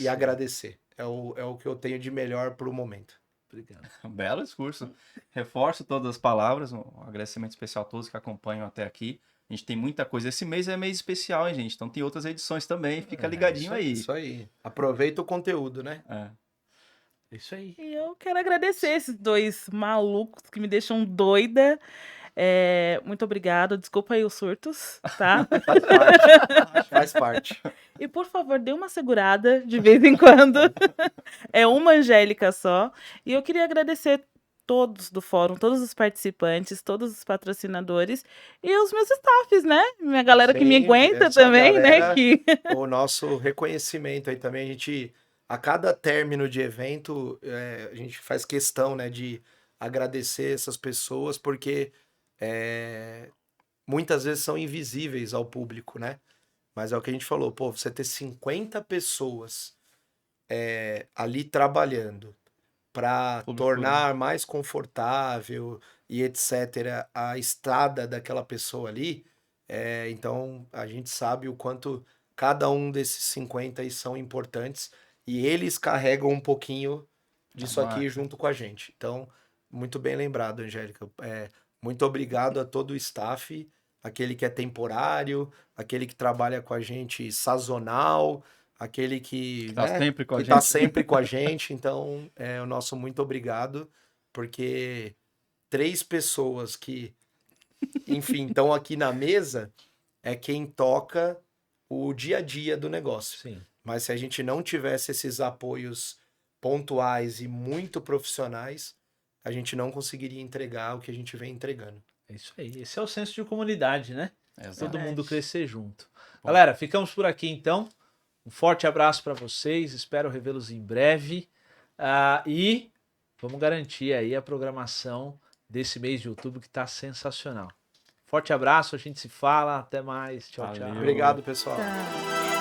agradecer. É o que eu tenho de melhor para o momento. Obrigado. Belo discurso. Reforço todas as palavras, um agradecimento especial a todos que acompanham até aqui. A gente tem muita coisa. Esse mês é mês especial, hein, gente? Então tem outras edições também. Fica ligadinho aí. Isso aí. Aproveita o conteúdo, né? Isso aí. E eu quero agradecer esses dois malucos que me deixam doida. Muito obrigada. Desculpa aí os surtos, tá? Faz parte. E por favor, dê uma segurada de vez em quando. É uma Angélica só. E eu queria agradecer todos do fórum, todos os participantes, todos os patrocinadores e os meus staffs, né? Minha galera que me aguenta também, galera, né? O nosso reconhecimento aí também, a gente, a cada término de evento, a gente faz questão, né, de agradecer essas pessoas, porque muitas vezes são invisíveis ao público, né? Mas é o que a gente falou, pô, você ter 50 pessoas ali trabalhando para tornar mais confortável e etc. a estada daquela pessoa ali, então a gente sabe o quanto cada um desses 50 aí são importantes e eles carregam um pouquinho disso aqui junto com a gente. Então, muito bem lembrado, Angélica. Muito obrigado a todo o staff, aquele que é temporário, aquele que trabalha com a gente sazonal, aquele que tá sempre com a gente. Então, o nosso muito obrigado, porque 3 pessoas que, enfim, estão aqui na mesa é quem toca o dia a dia do negócio. Sim. Mas se a gente não tivesse esses apoios pontuais e muito profissionais, a gente não conseguiria entregar o que a gente vem entregando. É isso aí. Esse é o senso de comunidade, né? Exatamente. Todo mundo crescer junto. Bom. Galera, ficamos por aqui então. Um forte abraço para vocês. Espero revê-los em breve. E vamos garantir aí a programação desse mês de outubro que está sensacional. Forte abraço, a gente se fala. Até mais. Tchau, tchau. Obrigado, pessoal. Tá.